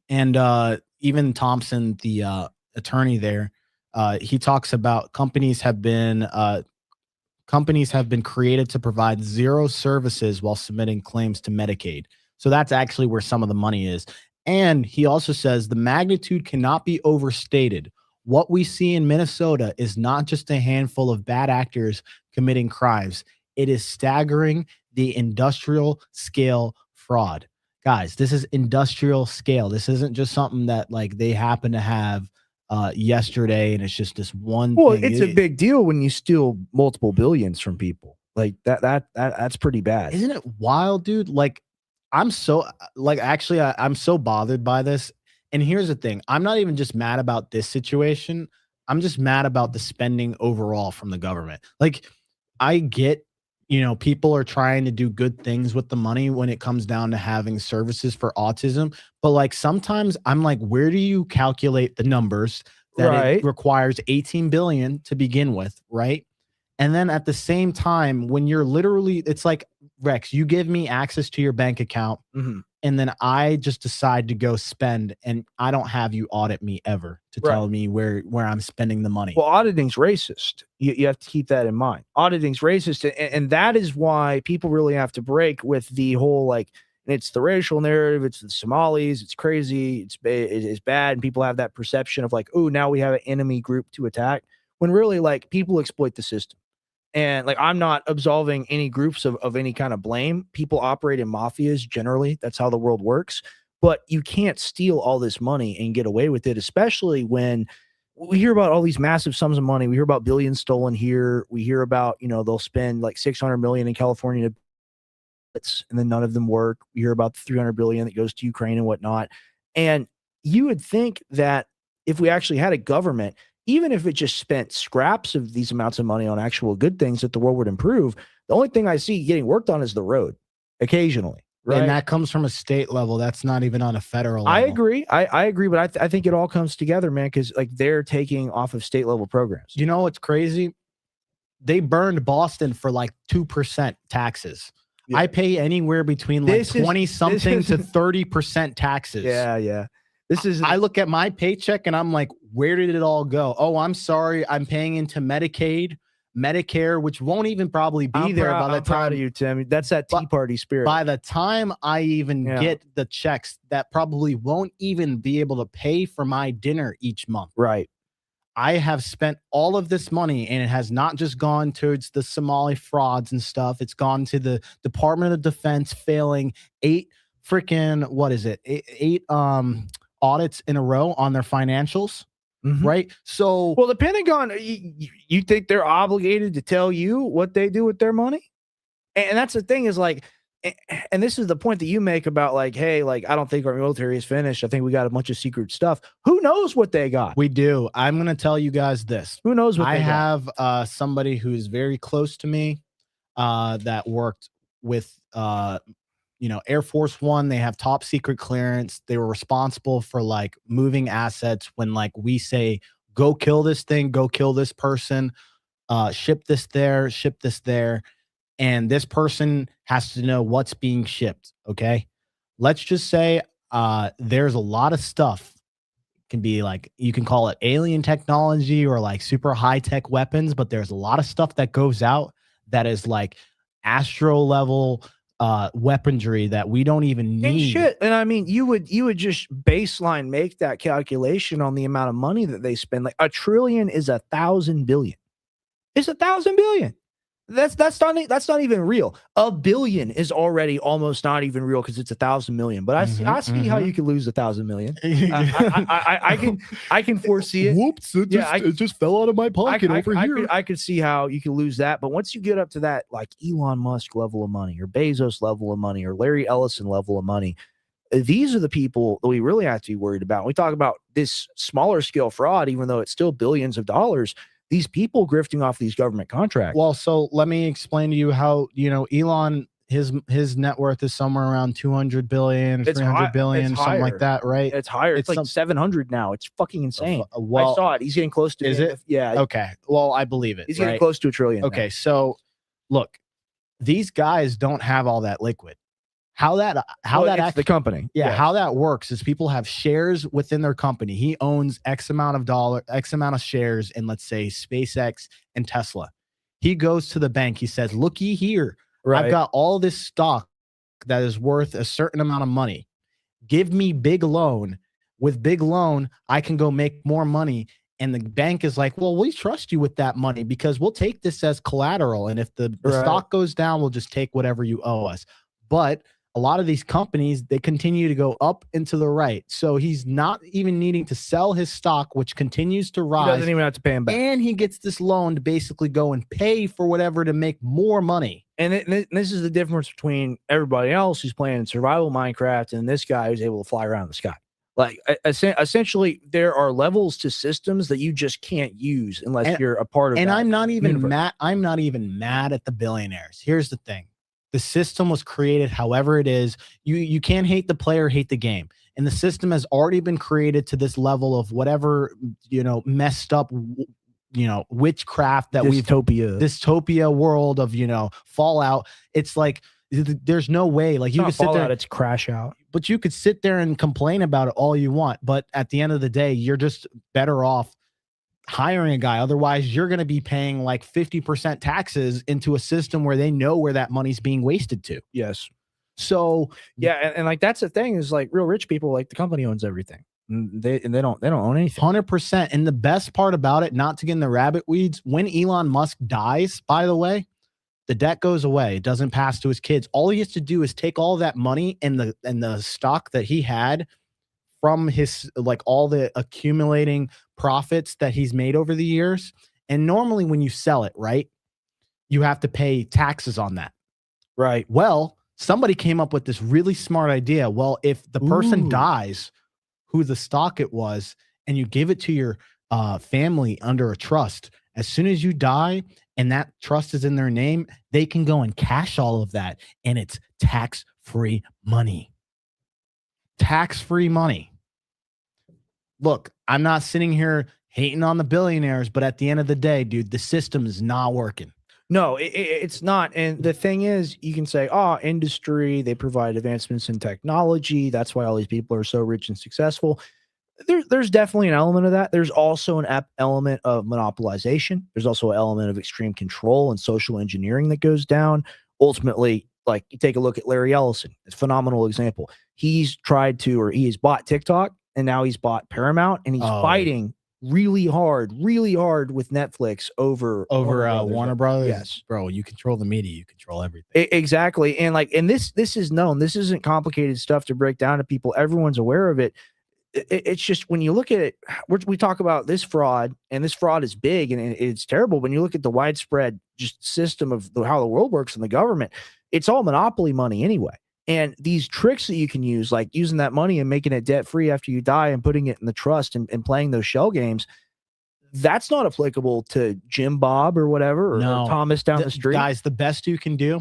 And even Thompson, the attorney there, he talks about companies have been created to provide zero services while submitting claims to Medicaid. So that's actually where some of the money is. And he also says the magnitude cannot be overstated. What we see in Minnesota is not just a handful of bad actors committing crimes. It is staggering, the industrial scale fraud. Guys, this is industrial scale. This isn't just something that like they happen to have yesterday and it's just this one thing. It's a big deal when you steal multiple billions from people. Like that's pretty bad. Isn't it wild, dude? Like I'm so bothered by this. And here's the thing. I'm not even just mad about this situation. I'm just mad about the spending overall from the government. Like I get, people are trying to do good things with the money when it comes down to having services for autism. But like sometimes I'm like, where do you calculate the numbers that it requires 18 billion to begin with, right? And then at the same time, when you're literally, it's like, Rex, you give me access to your bank account, and then I just decide to go spend, and I don't have you audit me ever to tell me where I'm spending the money. Well, auditing's racist. You have to keep that in mind. Auditing's racist, and that is why people really have to break with the whole like, it's the racial narrative, it's the Somalis, it's crazy, it's bad, and people have that perception of like, oh, now we have an enemy group to attack, when really like people exploit the system. And like, I'm not absolving any groups of any kind of blame. People operate in mafias generally. That's how the world works. But you can't steal all this money and get away with it, especially when we hear about all these massive sums of money. We hear about billions stolen here. We hear about, they'll spend like 600 million in California, and then none of them work. We hear about the 300 billion that goes to Ukraine and whatnot. And you would think that if we actually had a government, even if it just spent scraps of these amounts of money on actual good things, that the world would improve. The only thing I see getting worked on is the road occasionally. Right? And that comes from a state level. That's not even on a federal level. I agree. I agree. But I think it all comes together, man, because like they're taking off of state level programs. You know what's crazy? They burned Boston for like 2% taxes. Yeah. I pay anywhere between like 20 something to 30% taxes. Yeah. I look at my paycheck and I'm like, where did it all go? Oh, I'm sorry. I'm paying into Medicaid, Medicare, which won't even probably be there by the time. Proud of you, Tim. That's that Tea Party spirit. By the time I even get the checks, that probably won't even be able to pay for my dinner each month. Right. I have spent all of this money, and it has not just gone towards the Somali frauds and stuff. It's gone to the Department of Defense failing eight audits in a row on their financials, right? So, well, the Pentagon, you think they're obligated to tell you what they do with their money? And that's the thing is like, and this is the point that you make about like, hey, like, I don't think our military is finished. I think we got a bunch of secret stuff. Who knows what they got? We do. I'm going to tell you guys this. Who knows what I have somebody who's very close to me that worked with Air Force One. They have top secret clearance. They were responsible for like moving assets when like we say, go kill this thing, go kill this person, ship this there. And this person has to know what's being shipped. Okay. Let's just say there's a lot of stuff. It can be like, you can call it alien technology or like super high tech weapons, but there's a lot of stuff that goes out that is like astro level weaponry that we don't even need. And I mean, you would just baseline make that calculation on the amount of money that they spend. Like $1 trillion is 1,000 billion. It's 1,000 billion. That's not even real. A billion is already almost not even real because it's 1,000 million. But I see how you can lose 1,000 million. I can foresee it. Whoops! It just fell out of my pocket over here. I could see how you can lose that. But once you get up to that, like Elon Musk level of money, or Bezos level of money, or Larry Ellison level of money, these are the people that we really have to be worried about. We talk about this smaller scale fraud, even though it's still billions of dollars. These people grifting off these government contracts. Well, so let me explain to you how, Elon, his net worth is somewhere around 200 billion, 300 billion, something like that, right? It's higher. It's like 700 now. It's fucking insane. Well, I saw it. He's getting close to. Is it? Yeah. Okay. Well, I believe it. He's getting close to $1 trillion. Okay. So look, these guys don't have all that liquid. How that the company. Yeah, how that works is people have shares within their company. He owns X amount of shares in, let's say, SpaceX and Tesla. He goes to the bank. He says, "Looky here, I've got all this stock that is worth a certain amount of money. Give me big loan. With big loan, I can go make more money." And the bank is like, "Well, we trust you with that money because we'll take this as collateral. And if the stock goes down, we'll just take whatever you owe us." But a lot of these companies, they continue to go up and to the right. So he's not even needing to sell his stock, which continues to rise. He doesn't even have to pay him back. And he gets this loan to basically go and pay for whatever to make more money. And this is the difference between everybody else who's playing survival Minecraft and this guy who's able to fly around the sky. Like, essentially, there are levels to systems that you just can't use unless you're a part of it. And I'm not even mad. I'm not even mad at the billionaires. Here's the thing. The system was created however it is. You can't hate the player, hate the game. And the system has already been created to this level of whatever, messed up, witchcraft that dystopia world of, Fallout. It's like, there's no way. Like, you could sit there. It's Crash Out. But you could sit there and complain about it all you want. But at the end of the day, you're just better off hiring a guy. Otherwise, you're going to be paying like 50% taxes into a system where they know where that money's being wasted to. Yes. So yeah, and like that's the thing is, like, real rich people, like, the company owns everything. They don't own anything. 100%. And the best part about it, not to get in the rabbit weeds, when Elon Musk dies, by the way, the debt goes away. It doesn't pass to his kids. All he has to do is take all that money and the stock that he had from his, like, all the accumulating profits that he's made over the years. And normally when you sell it, right, you have to pay taxes on that. Right. Well, somebody came up with this really smart idea. Well, if the person dies, who the stock it was, and you give it to your family under a trust, as soon as you die and that trust is in their name, they can go and cash all of that. And it's tax-free money. Tax-free money. Look, I'm not sitting here hating on the billionaires, but at the end of the day, dude, the system is not working. No, it's not. And the thing is, you can say, industry, they provide advancements in technology. That's why all these people are so rich and successful. There's definitely an element of that. There's also an element of monopolization. There's also an element of extreme control and social engineering that goes down. Ultimately, like, you take a look at Larry Ellison. It's a phenomenal example. He has bought TikTok, and now he's bought Paramount, and he's fighting really hard with Netflix over Warner Brothers. Yes, bro, you control the media, you control everything. Exactly. And this is known. This isn't complicated stuff to break down to people. Everyone's aware of it. It's just, when you look at it, we talk about this fraud, and this fraud is big and it's terrible. When you look at the widespread just system of how the world works in the government, it's all monopoly money anyway. And these tricks that you can use, like using that money and making it debt free after you die and putting it in the trust and playing those shell games, that's not applicable to Jim Bob or whatever, or Thomas down the street. Guys, the best you can do,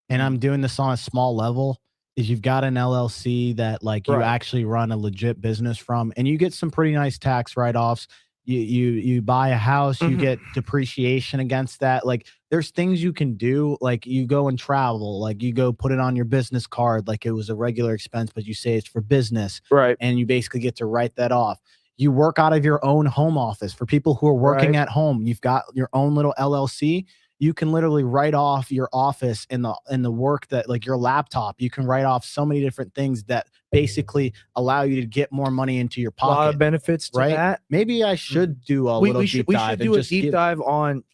and I'm doing this on a small level, is you've got an LLC that, like, you actually run a legit business from, and you get some pretty nice tax write-offs. You buy a house, you get depreciation against that. Like, there's things you can do. Like, you go and travel, like, you go put it on your business card like it was a regular expense, but you say it's for business, right? And you basically get to write that off. You work out of your own home office. For people who are working at home, you've got your own little LLC. you can literally write off your office and the work that, like, your laptop. You can write off so many different things that basically allow you to get more money into your A lot pocket. of benefits to right? that. Maybe I should do a little deep we dive should and do a just deep give, dive on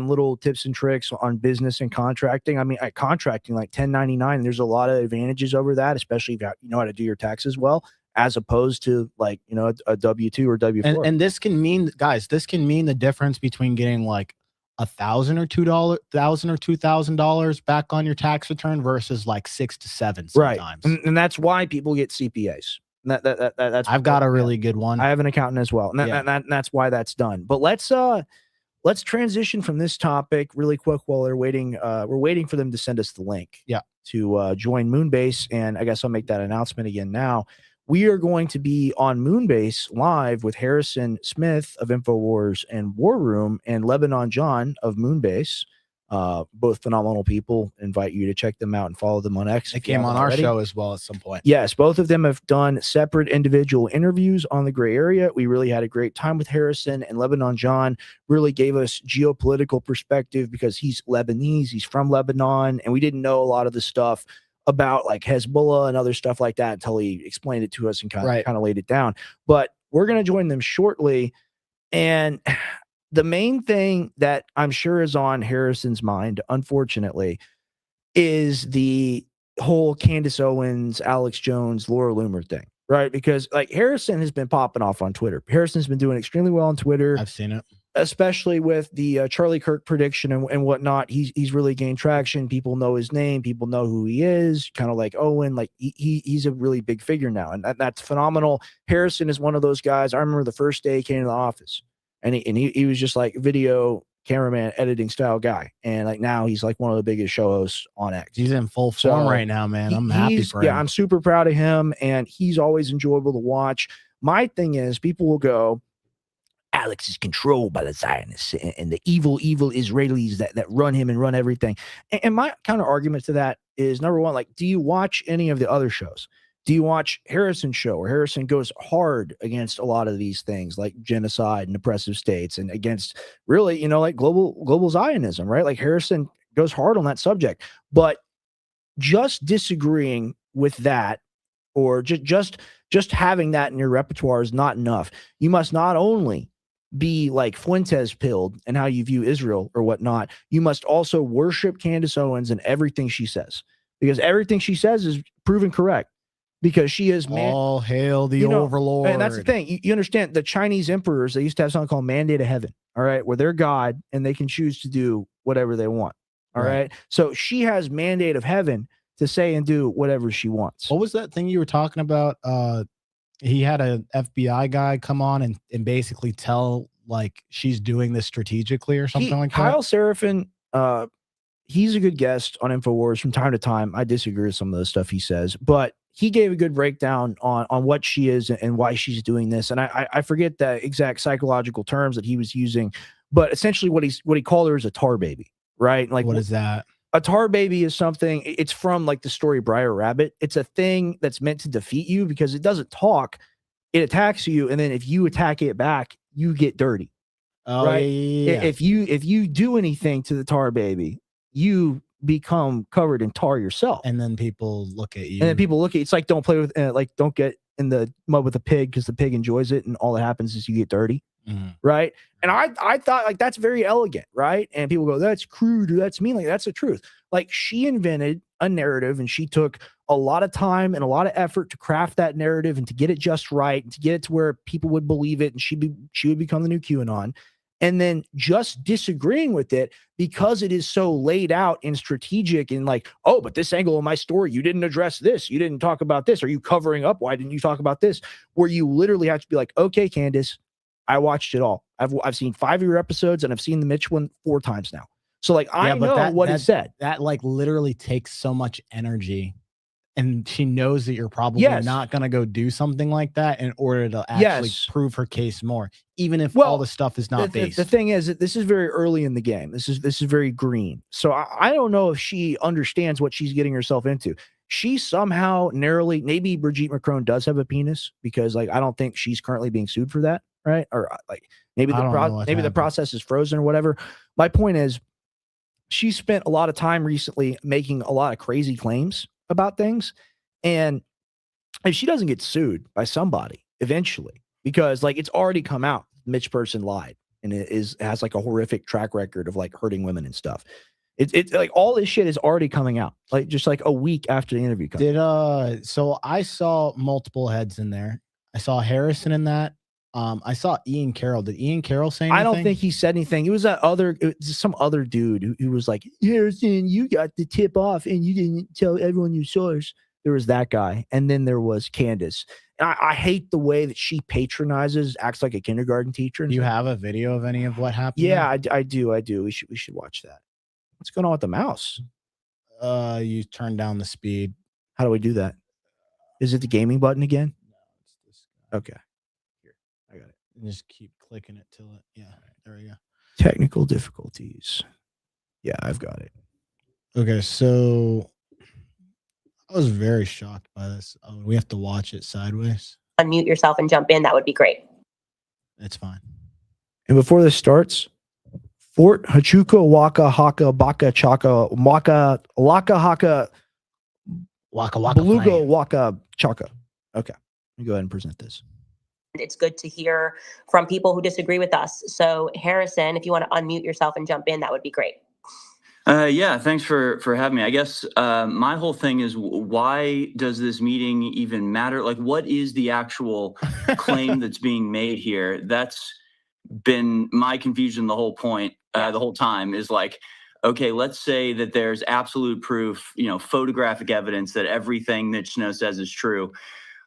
little tips and tricks on business and contracting. I mean, contracting like 1099, there's a lot of advantages over that, especially if you know how to do your taxes well, as opposed to like, you know, a W-2 or W-4. and this can mean, guys, this can mean the difference between getting like $1,000 or $2,000 back on your tax return versus like 6 to 7 sometimes. Right. And that's why people get CPAs. That's I've got a really good one. I have an accountant as well. And that's why that's done. But let's transition from this topic really quick while they're waiting. We're waiting for them to send us the link. Yeah. To join Moonbase. And I guess I'll make that announcement again now. We are going to be on Moonbase live with Harrison Smith of InfoWars and War Room and Lebanon John of Moonbase. Both phenomenal people. Invite you to check them out and follow them on X. They came on our show as well at some point. Yes, both of them have done separate individual interviews on the gray area. We really had a great time with Harrison, and Lebanon John really gave us geopolitical perspective because he's Lebanese, he's from Lebanon, and we didn't know a lot of the stuff about like Hezbollah and other stuff like that until he explained it to us and kind of laid it down. But we're going to join them shortly. And the main thing that I'm sure is on Harrison's mind, unfortunately, is the whole Candace Owens, Alex Jones, Laura Loomer thing, right? Because like Harrison has been popping off on Twitter. Harrison's been doing extremely well on Twitter. I've seen it. Especially with the Charlie Kirk prediction and whatnot. He's really gained traction. People know his name. People know who he is. Kind of like Owen. Like he's a really big figure now, and that's phenomenal. Harrison is one of those guys. I remember the first day he came to the office, and he was just like video cameraman, editing style guy, and like now he's like one of the biggest show hosts on X. He's in full form right now, man. I'm happy for him. Yeah, I'm super proud of him, and he's always enjoyable to watch. My thing is, people will go, Alex is controlled by the Zionists and the evil Israelis that run him and run everything. And my counter argument to that is, number one, like, do you watch any of the other shows? Do you watch Harrison's show, where Harrison goes hard against a lot of these things like genocide and oppressive states and against really, you know, like global Zionism, right? Like Harrison goes hard on that subject. But just disagreeing with that, or just having that in your repertoire is not enough. You must not only be like Fuentes pilled and how you view Israel or whatnot, you must also worship Candace Owens and everything she says, because everything she says is proven correct, because she is all hail the overlord. And that's the thing. You understand, the Chinese emperors, they used to have something called mandate of heaven. All right. Where they're God and they can choose to do whatever they want. All right. So she has mandate of heaven to say and do whatever she wants. What was that thing you were talking about? He had an FBI guy come on and basically tell like she's doing this strategically or something like that. Kyle Seraphin, he's a good guest on InfoWars from time to time. I disagree with some of the stuff he says, but he gave a good breakdown on what she is and why she's doing this. And I forget the exact psychological terms that he was using, but essentially what he called her is a tar baby, right? Like, what is that? A tar baby is something, it's from like the story Briar Rabbit. It's a thing that's meant to defeat you because it doesn't talk. It attacks you, and then if you attack it back, you get dirty. Oh, right? Yeah. If you do anything to the tar baby, you become covered in tar yourself. And then people look at you. And then people look at you. It's like, don't play with, don't get in the mud with a pig because the pig enjoys it, and all that happens is you get dirty. Right. And I thought like that's very elegant, right? And people go, that's crude or that's mean. Like, that's the truth. Like, she invented a narrative, and she took a lot of time and a lot of effort to craft that narrative and to get it just right and to get it to where people would believe it, and she would become the new QAnon. And then just disagreeing with it because it is so laid out and strategic and like, oh, but this angle of my story, you didn't address this. You didn't talk about this. Are you covering up? Why didn't you talk about this? Where you literally have to be like, okay, Candace, I watched it all. I've seen 5 of your episodes, and I've seen the Mitch one 4 times now. So like, I know what it said. That like literally takes so much energy, and she knows that you're probably not going to go do something like that in order to actually prove her case more, even if all the stuff is not based. The thing is that this is very early in the game. This is very green. So I don't know if she understands what she's getting herself into. She somehow narrowly, maybe Brigitte Macron does have a penis, because like, I don't think she's currently being sued for that. Right. Or like maybe the process is frozen or whatever. My point is, she spent a lot of time recently making a lot of crazy claims about things. And if she doesn't get sued by somebody eventually, because like it's already come out, Mitch person lied and has like a horrific track record of like hurting women and stuff. It's like all this shit is already coming out, like just like a week after the interview comes. So I saw multiple heads in there. I saw Harrison in that. I saw Ian Carroll. Did Ian Carroll say anything? I don't think he said anything. It was some other dude who was like, Harrison, you got the tip off and you didn't tell everyone your source. There was that guy. And then there was Candace. And I hate the way that she patronizes, acts like a kindergarten teacher. Do you have a video of any of what happened? Yeah, I do. We should watch that. What's going on with the mouse? You turn down the speed. How do we do that? Is it the gaming button again? No, it's this guy. Okay. Here, I got it. And just keep clicking it till it. Yeah, there we go. Technical difficulties. Yeah, I've got it. Okay, so I was very shocked by this. We have to watch it sideways. Unmute yourself and jump in. That would be great. It's fine. And before this starts, Fort Huachuca Waka Haka Baka Chaka Waka Laka Haka Waka Waka Beluga Flame. Waka Chaka. Okay. Let me go ahead and present this. It's good to hear from people who disagree with us. So Harrison, if you want to unmute yourself and jump in, that would be great. Yeah, thanks for having me. I guess my whole thing is, why does this meeting even matter? Like, what is the actual claim that's being made here? That's been my confusion the whole point, the whole time, is like, okay, let's say that there's absolute proof, photographic evidence that everything that Snow says is true.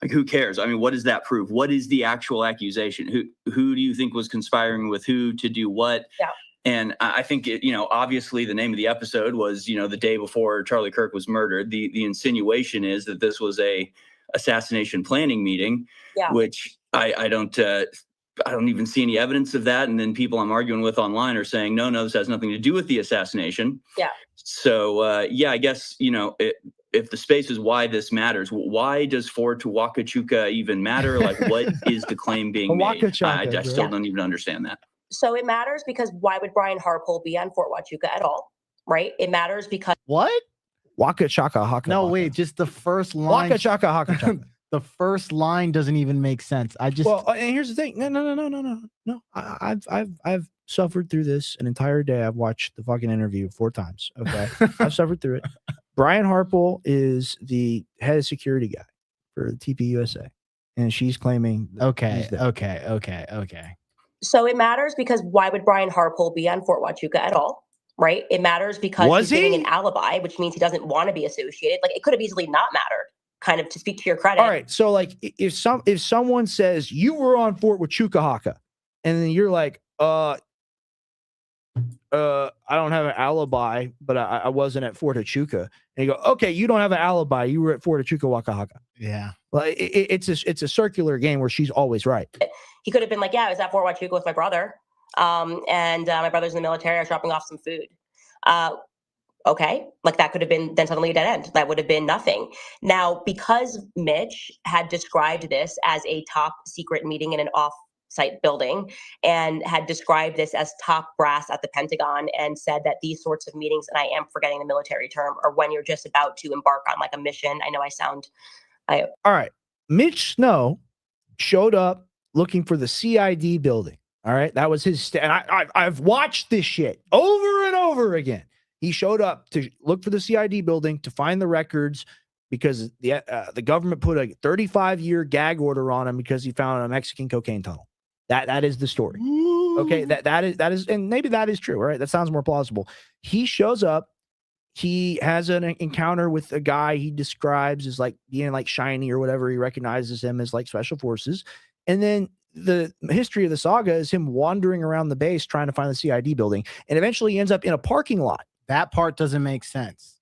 Like, who cares? I mean, what does that prove? What is the actual accusation? Who do you think was conspiring with who to do what? Yeah. And I think, obviously the name of the episode was, the day before Charlie Kirk was murdered. The insinuation is that this was a assassination planning meeting, which I don't even see any evidence of that. And then people I'm arguing with online are saying, no, this has nothing to do with the assassination. Yeah. So, I guess, if the space is why this matters, why does Fort Huachuca even matter? Like, what is the claim being made? I still don't even understand that. So it matters because why would Brian Harpole be on Fort Huachuca at all? Right? It matters because what? Waka Chaka Haka. No, wait, just the first line. Waka Chaka Haka Chaka. The first line doesn't even make sense. And here's the thing. No. I've suffered through this an entire day. I've watched the fucking interview 4 times. Okay. I've suffered through it. Brian Harpole is the head of security guy for TP USA. And she's claiming. Okay. So it matters because why would Brian Harpole be on Fort Huachuca at all? Right? It matters because he's giving an alibi, which means he doesn't want to be associated. Like, it could have easily not mattered, kind of, to speak to your credit. All right. So like if someone says you were on Fort Huachuca Haka, and then you're like, I don't have an alibi, but I wasn't at Fort Huachuca. And you go, okay, you don't have an alibi. You were at Fort Huachuca Waka Haka. Yeah. Well, it's a circular game where she's always right. He could have been like, yeah, I was at Fort Huachuca with my brother. And my brother's in the military. I was dropping off some food. Okay. Like, that could have been then suddenly a dead end. That would have been nothing. Now, because Mitch had described this as a top secret meeting in an off-site building and had described this as top brass at the Pentagon and said that these sorts of meetings, and I am forgetting the military term, are when you're just about to embark on like a mission. I know all right. Mitch Snow showed up looking for the CID building. All right. That was his. And I've watched this shit over and over again. He showed up to look for the CID building to find the records because the government put a 35-year gag order on him because he found a Mexican cocaine tunnel. That is the story. Okay. That is, and maybe that is true. All right. That sounds more plausible. He shows up. He has an encounter with a guy he describes as like being like shiny or whatever. He recognizes him as like special forces. And then the history of the saga is him wandering around the base trying to find the CID building, and eventually he ends up in a parking lot. That part doesn't make sense.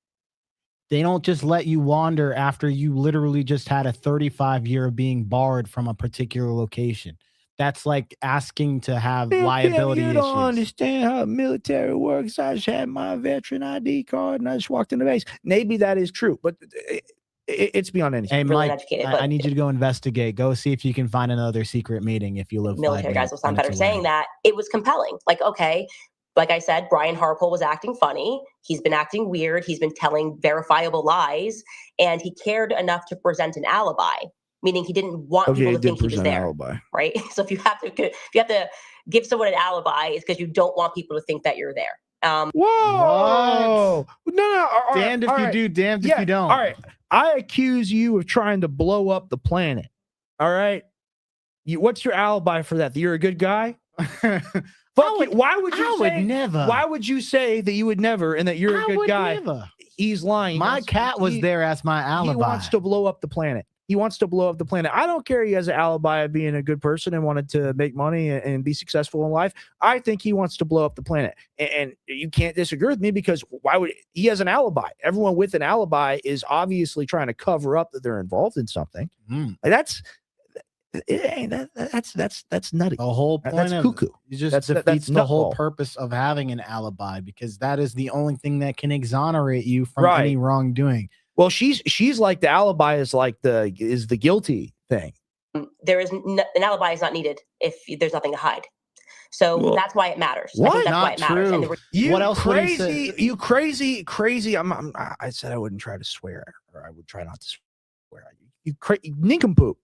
They don't just let you wander after you literally just had a 35-year being barred from a particular location. That's like asking to have liability You issues. don't understand how military works. I just had my veteran ID card and I just walked in the base. Maybe that is true, but it's beyond anything. Hey, Mike, I need you to go investigate. Go see if you can find another secret meeting if you live. Military guys will sound better saying that. It was compelling. Like, okay, like I said, Brian Harpole was acting funny. He's been acting weird. He's been telling verifiable lies, and he cared enough to present an alibi, meaning he didn't want people to think he was there. Alibi. Right? So if you have to give someone an alibi, it's because you don't want people to think that you're there. Whoa! No. Damned if you do, damned if you don't. All right. I accuse you of trying to blow up the planet. All right. What's your alibi for that? That you're a good guy? Why would you say never? Why would you say that you would never and that you're a good guy? Never. He's lying. My cat was there as my alibi. He wants to blow up the planet. He wants to blow up the planet. I don't care he has an alibi of being a good person and wanted to make money and be successful in life. I think he wants to blow up the planet. And you can't disagree with me because why would he has an alibi? Everyone with an alibi is obviously trying to cover up that they're involved in something. Like that's nutty. The whole point that's of cuckoo. You just defeats the whole purpose of having an alibi because that is the only thing that can exonerate you from any wrongdoing. Well, she's like the alibi is like the guilty thing. There is an alibi is not needed if there's nothing to hide. So that's why it matters. What? I think that's Not why it matters. true. And What else would he crazy? say? You crazy? I said I wouldn't try to swear, or I would try not to swear. You nincompoop.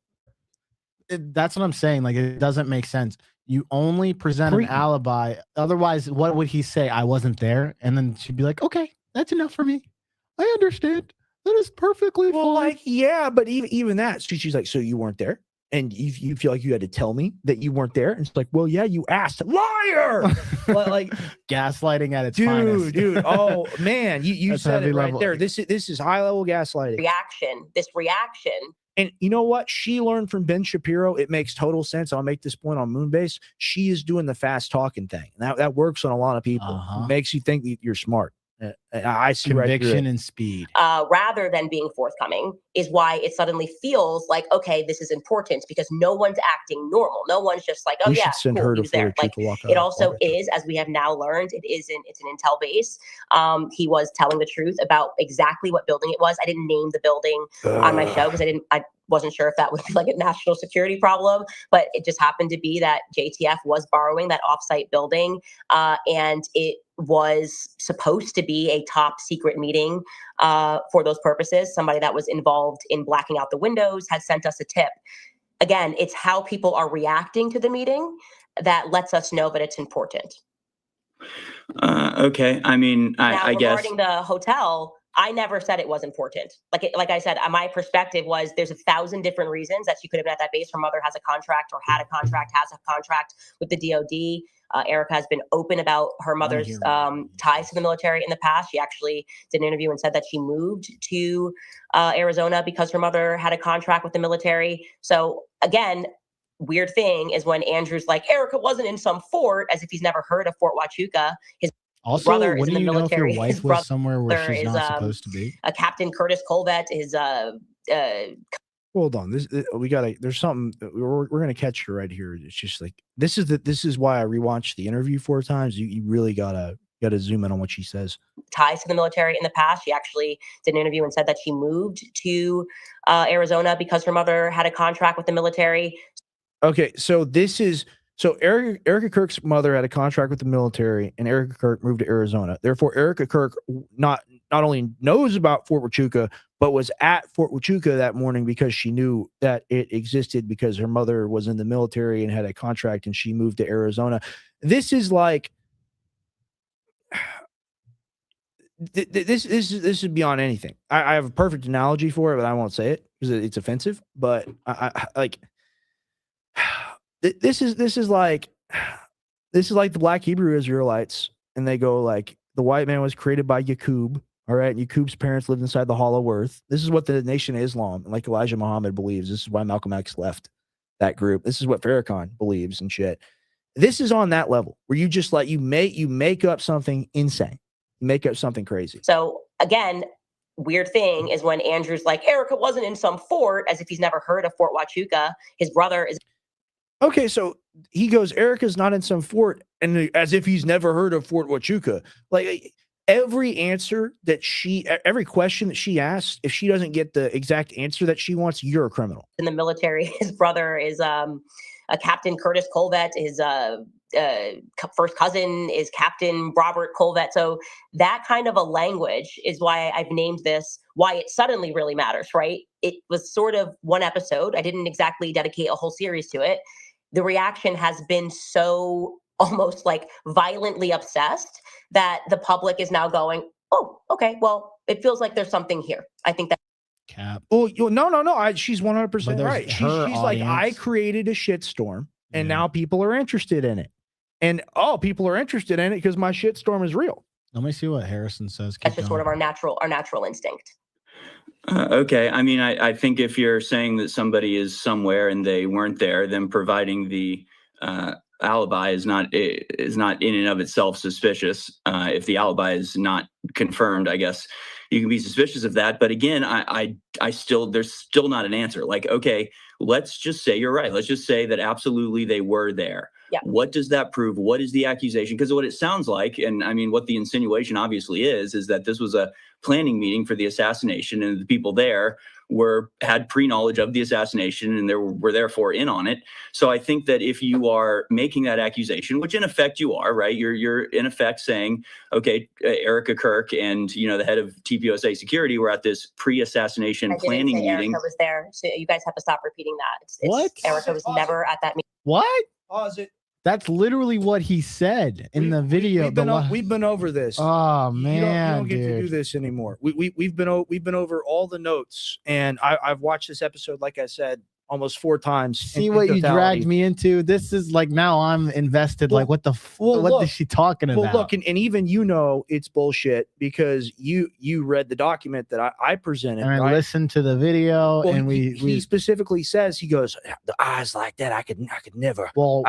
That's what I'm saying. Like, it doesn't make sense. You only present an alibi. Otherwise, what would he say? I wasn't there. And then she'd be like, okay, that's enough for me. I understand. That is perfectly fine. Like, yeah, but even that, she's like, so you weren't there? And you feel like you had to tell me that you weren't there? And it's like, well, yeah, you asked. Liar! Like gaslighting at its finest. Dude. Oh, man, you said it right level. there. This is high-level gaslighting. This reaction. And you know what? She learned from Ben Shapiro. It makes total sense. I'll make this point on Moonbase. She is doing the fast talking thing. And that works on a lot of people. It makes you think that you're smart. I see conviction and speed. Rather than being forthcoming is why it suddenly feels like, okay, this is important because no one's acting normal. No one's just like, oh, yeah, cool, he was there. Like, it also is, as we have now learned, it's an intel base. He was telling the truth about exactly what building it was. I didn't name the building on my show because I wasn't sure if that would be like a national security problem, but it just happened to be that JTF was borrowing that offsite building, and it was supposed to be a top secret meeting for those purposes. Somebody that was involved in blacking out the windows had sent us a tip. Again, it's how people are reacting to the meeting that lets us know that it's important. Okay. I mean, I guess regarding the hotel, I never said it was important. Like I said, my perspective was there's 1,000 different reasons that she could have been at that base. Her mother has a contract or had a contract, has a contract with the DOD. Erica has been open about her mother's ties to the military in the past. She actually did an interview and said that she moved to Arizona because her mother had a contract with the military. So again, weird thing is when Andrew's like, Erica wasn't in some fort, as if he's never heard of Fort Huachuca. His brother is in the military. If your wife was somewhere where she's not supposed to be? Captain Curtis Colvett is hold on. There's something we're gonna catch you right here. It's just like this is why I rewatched the interview 4 times. You really gotta zoom in on what she says. Ties to the military in the past. She actually did an interview and said that she moved to Arizona because her mother had a contract with the military. Okay, so Erica Kirk's mother had a contract with the military, and Erica Kirk moved to Arizona. Therefore, Erica Kirk not only knows about Fort Huachuca, but was at Fort Huachuca that morning because she knew that it existed because her mother was in the military and had a contract, and she moved to Arizona. This is like this is beyond anything. I have a perfect analogy for it, but I won't say it because it's offensive. But I like. This is like the Black Hebrew Israelites, and they go like the white man was created by Yaqub, all right, and Yaqub's parents lived inside the Hollow Earth. This is what the Nation of Islam, like Elijah Muhammad, believes. This is why Malcolm X left that group. This is what Farrakhan believes and shit. This is on that level where you just like you make up something insane, you make up something crazy. So again, weird thing is when Andrew's like, Erica wasn't in some fort, as if he's never heard of Fort Huachuca. His brother is. Okay, so he goes, Erica's not in some fort, and as if he's never heard of Fort Huachuca. Like every question that she asks, if she doesn't get the exact answer that she wants, you're a criminal. In the military, his brother is a Captain Curtis Colvett. His first cousin is Captain Robert Colvett. So that kind of a language is why I've named this Why It Suddenly Really Matters, right? It was sort of one episode. I didn't exactly dedicate a whole series to it. The reaction has been so almost like violently obsessed that the public is now going, oh, okay, well, it feels like there's something here. I think that. Cap. Oh, no. She's 100% right. She's like, I audience. created a shitstorm, and now people are interested in it. And people are interested in it because my shitstorm is real. Let me see what Harrison says. That's just sort of our natural instinct. Okay. I mean, I think if you're saying that somebody is somewhere and they weren't there, then providing the alibi is not in and of itself suspicious. If the alibi is not confirmed, I guess you can be suspicious of that. But again, there's still not an answer. Like, okay, let's just say you're right. Let's just say that absolutely they were there. Yeah. What does that prove? What is the accusation? Because what it sounds like, and I mean, what the insinuation obviously is that this was a planning meeting for the assassination, and the people there had pre-knowledge of the assassination and were therefore in on it. So I think that if you are making that accusation, which in effect you are, right? You're in effect saying, okay, Erica Kirk and the head of TPUSA security were at this pre-assassination planning meeting. Erica was there, so you guys have to stop repeating that. What? Erica was never at that meeting. What? Pause it. That's literally what he said in the video. We've been over this. Oh man, you don't get to do this anymore. We've been over all the notes, and I've watched this episode, like I said, almost 4 times. See what you dragged me into? This is like, now I'm invested. Like, what the what is she talking about? Well, look, and even it's bullshit because you read the document that I presented. And I listened to the video, and he specifically says, he goes, the eyes like that, I could never. Well,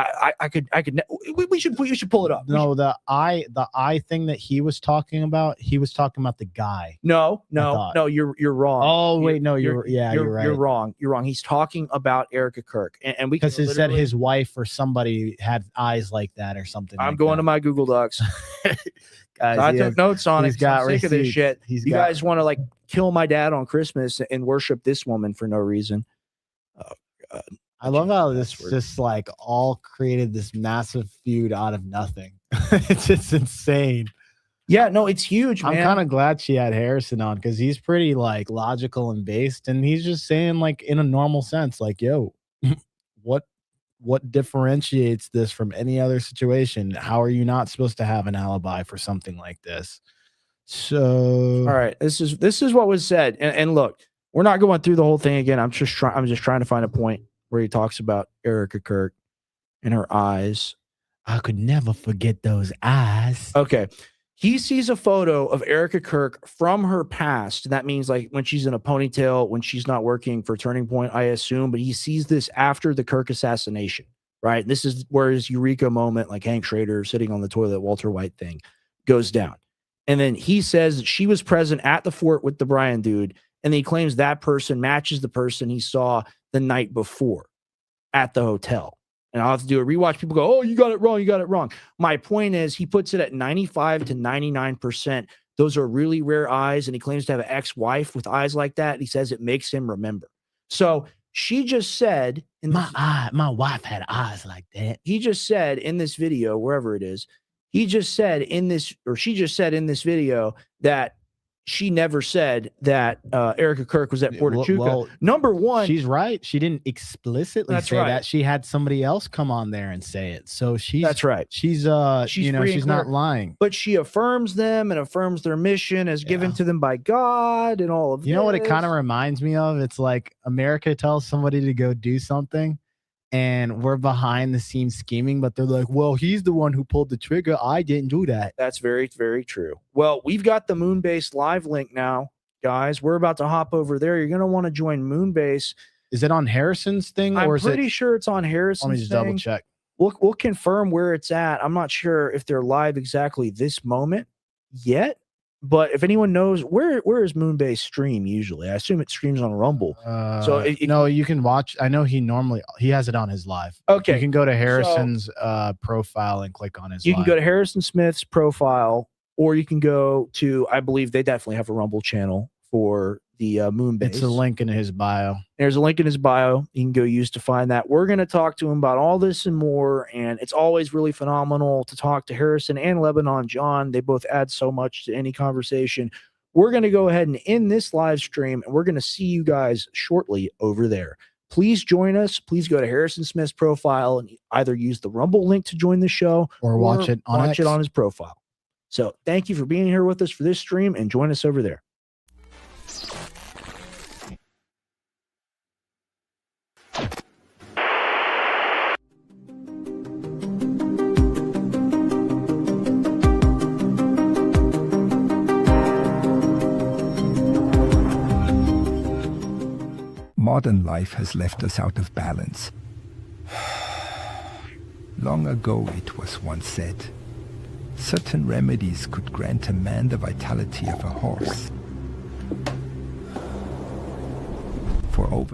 we should pull it up. No, the eye thing that he was talking about the guy. No, you're wrong. Oh wait, no, you're right. You're wrong. You're wrong. He's talking about Erica Kirk, and we, because he said his wife or somebody had eyes like that or something. I'm going to my Google Docs. Guys, I took notes on it. I'm sick of this shit. You guys want to like kill my dad on Christmas and worship this woman for no reason. Oh God. I love how this just like all created this massive feud out of nothing. It's just insane. Yeah, no, it's huge, man. I'm kind of glad she had Harrison on, because he's pretty like logical and based, and he's just saying like in a normal sense, like, yo, what differentiates this from any other situation? How are you not supposed to have an alibi for something like this? So all right, this is what was said. And look, we're not going through the whole thing again. I'm just trying to find a point where he talks about Erica Kirk and her eyes. I could never forget those eyes. Okay. He sees a photo of Erica Kirk from her past. That means like when she's in a ponytail, when she's not working for Turning Point, I assume. But he sees this after the Kirk assassination, right? This is where his eureka moment, like Hank Schrader sitting on the toilet, Walter White thing, goes down. And then he says that she was present at the fort with the Brian dude. And he claims that person matches the person he saw the night before at the hotel. And I'll have to do a rewatch. People go, oh, you got it wrong. You got it wrong. My point is, he puts it at 95 to 99%. Those are really rare eyes. And he claims to have an ex-wife with eyes like that. And he says it makes him remember. So she just said, my wife had eyes like that. He just said in this video, wherever it is, she just said in this video that she never said that Erica Kirk was at Puerto Chuca. Well, number one, she's right. She didn't explicitly say that. She had somebody else come on there and say it. So that's right. She's not lying. But she affirms them and affirms their mission as given to them by God and all of You know what it kind of reminds me of? It's like America tells somebody to go do something, and we're behind the scenes scheming, but they're like, well, he's the one who pulled the trigger. I didn't do that. That's very, very true. Well, we've got the Moonbase live link now, guys. We're about to hop over there. You're going to want to join Moonbase. Is it on Harrison's thing? I'm pretty sure it's on Harrison's thing. Let me just double check. We'll confirm where it's at. I'm not sure if they're live exactly this moment yet. But if anyone knows, where is Moonbase stream usually? I assume it streams on Rumble. So you can watch. I know he has it on his live. Okay, you can go to Harrison's profile and click on his. You can go to Harrison Smith's profile, or you can go to. I believe they definitely have a Rumble channel for the moon base. It's a link in his bio. There's a link in his bio. You can go use to find that. We're going to talk to him about all this and more. And it's always really phenomenal to talk to Harrison and Lebanon John. They both add so much to any conversation. We're going to go ahead and end this live stream, and we're going to see you guys shortly over there. Please join us. Please go to Harrison Smith's profile and either use the Rumble link to join the show or watch it on his profile. So thank you for being here with us for this stream, and join us over there. Modern life has left us out of balance. Long ago it was once said, certain remedies could grant a man the vitality of a horse. For over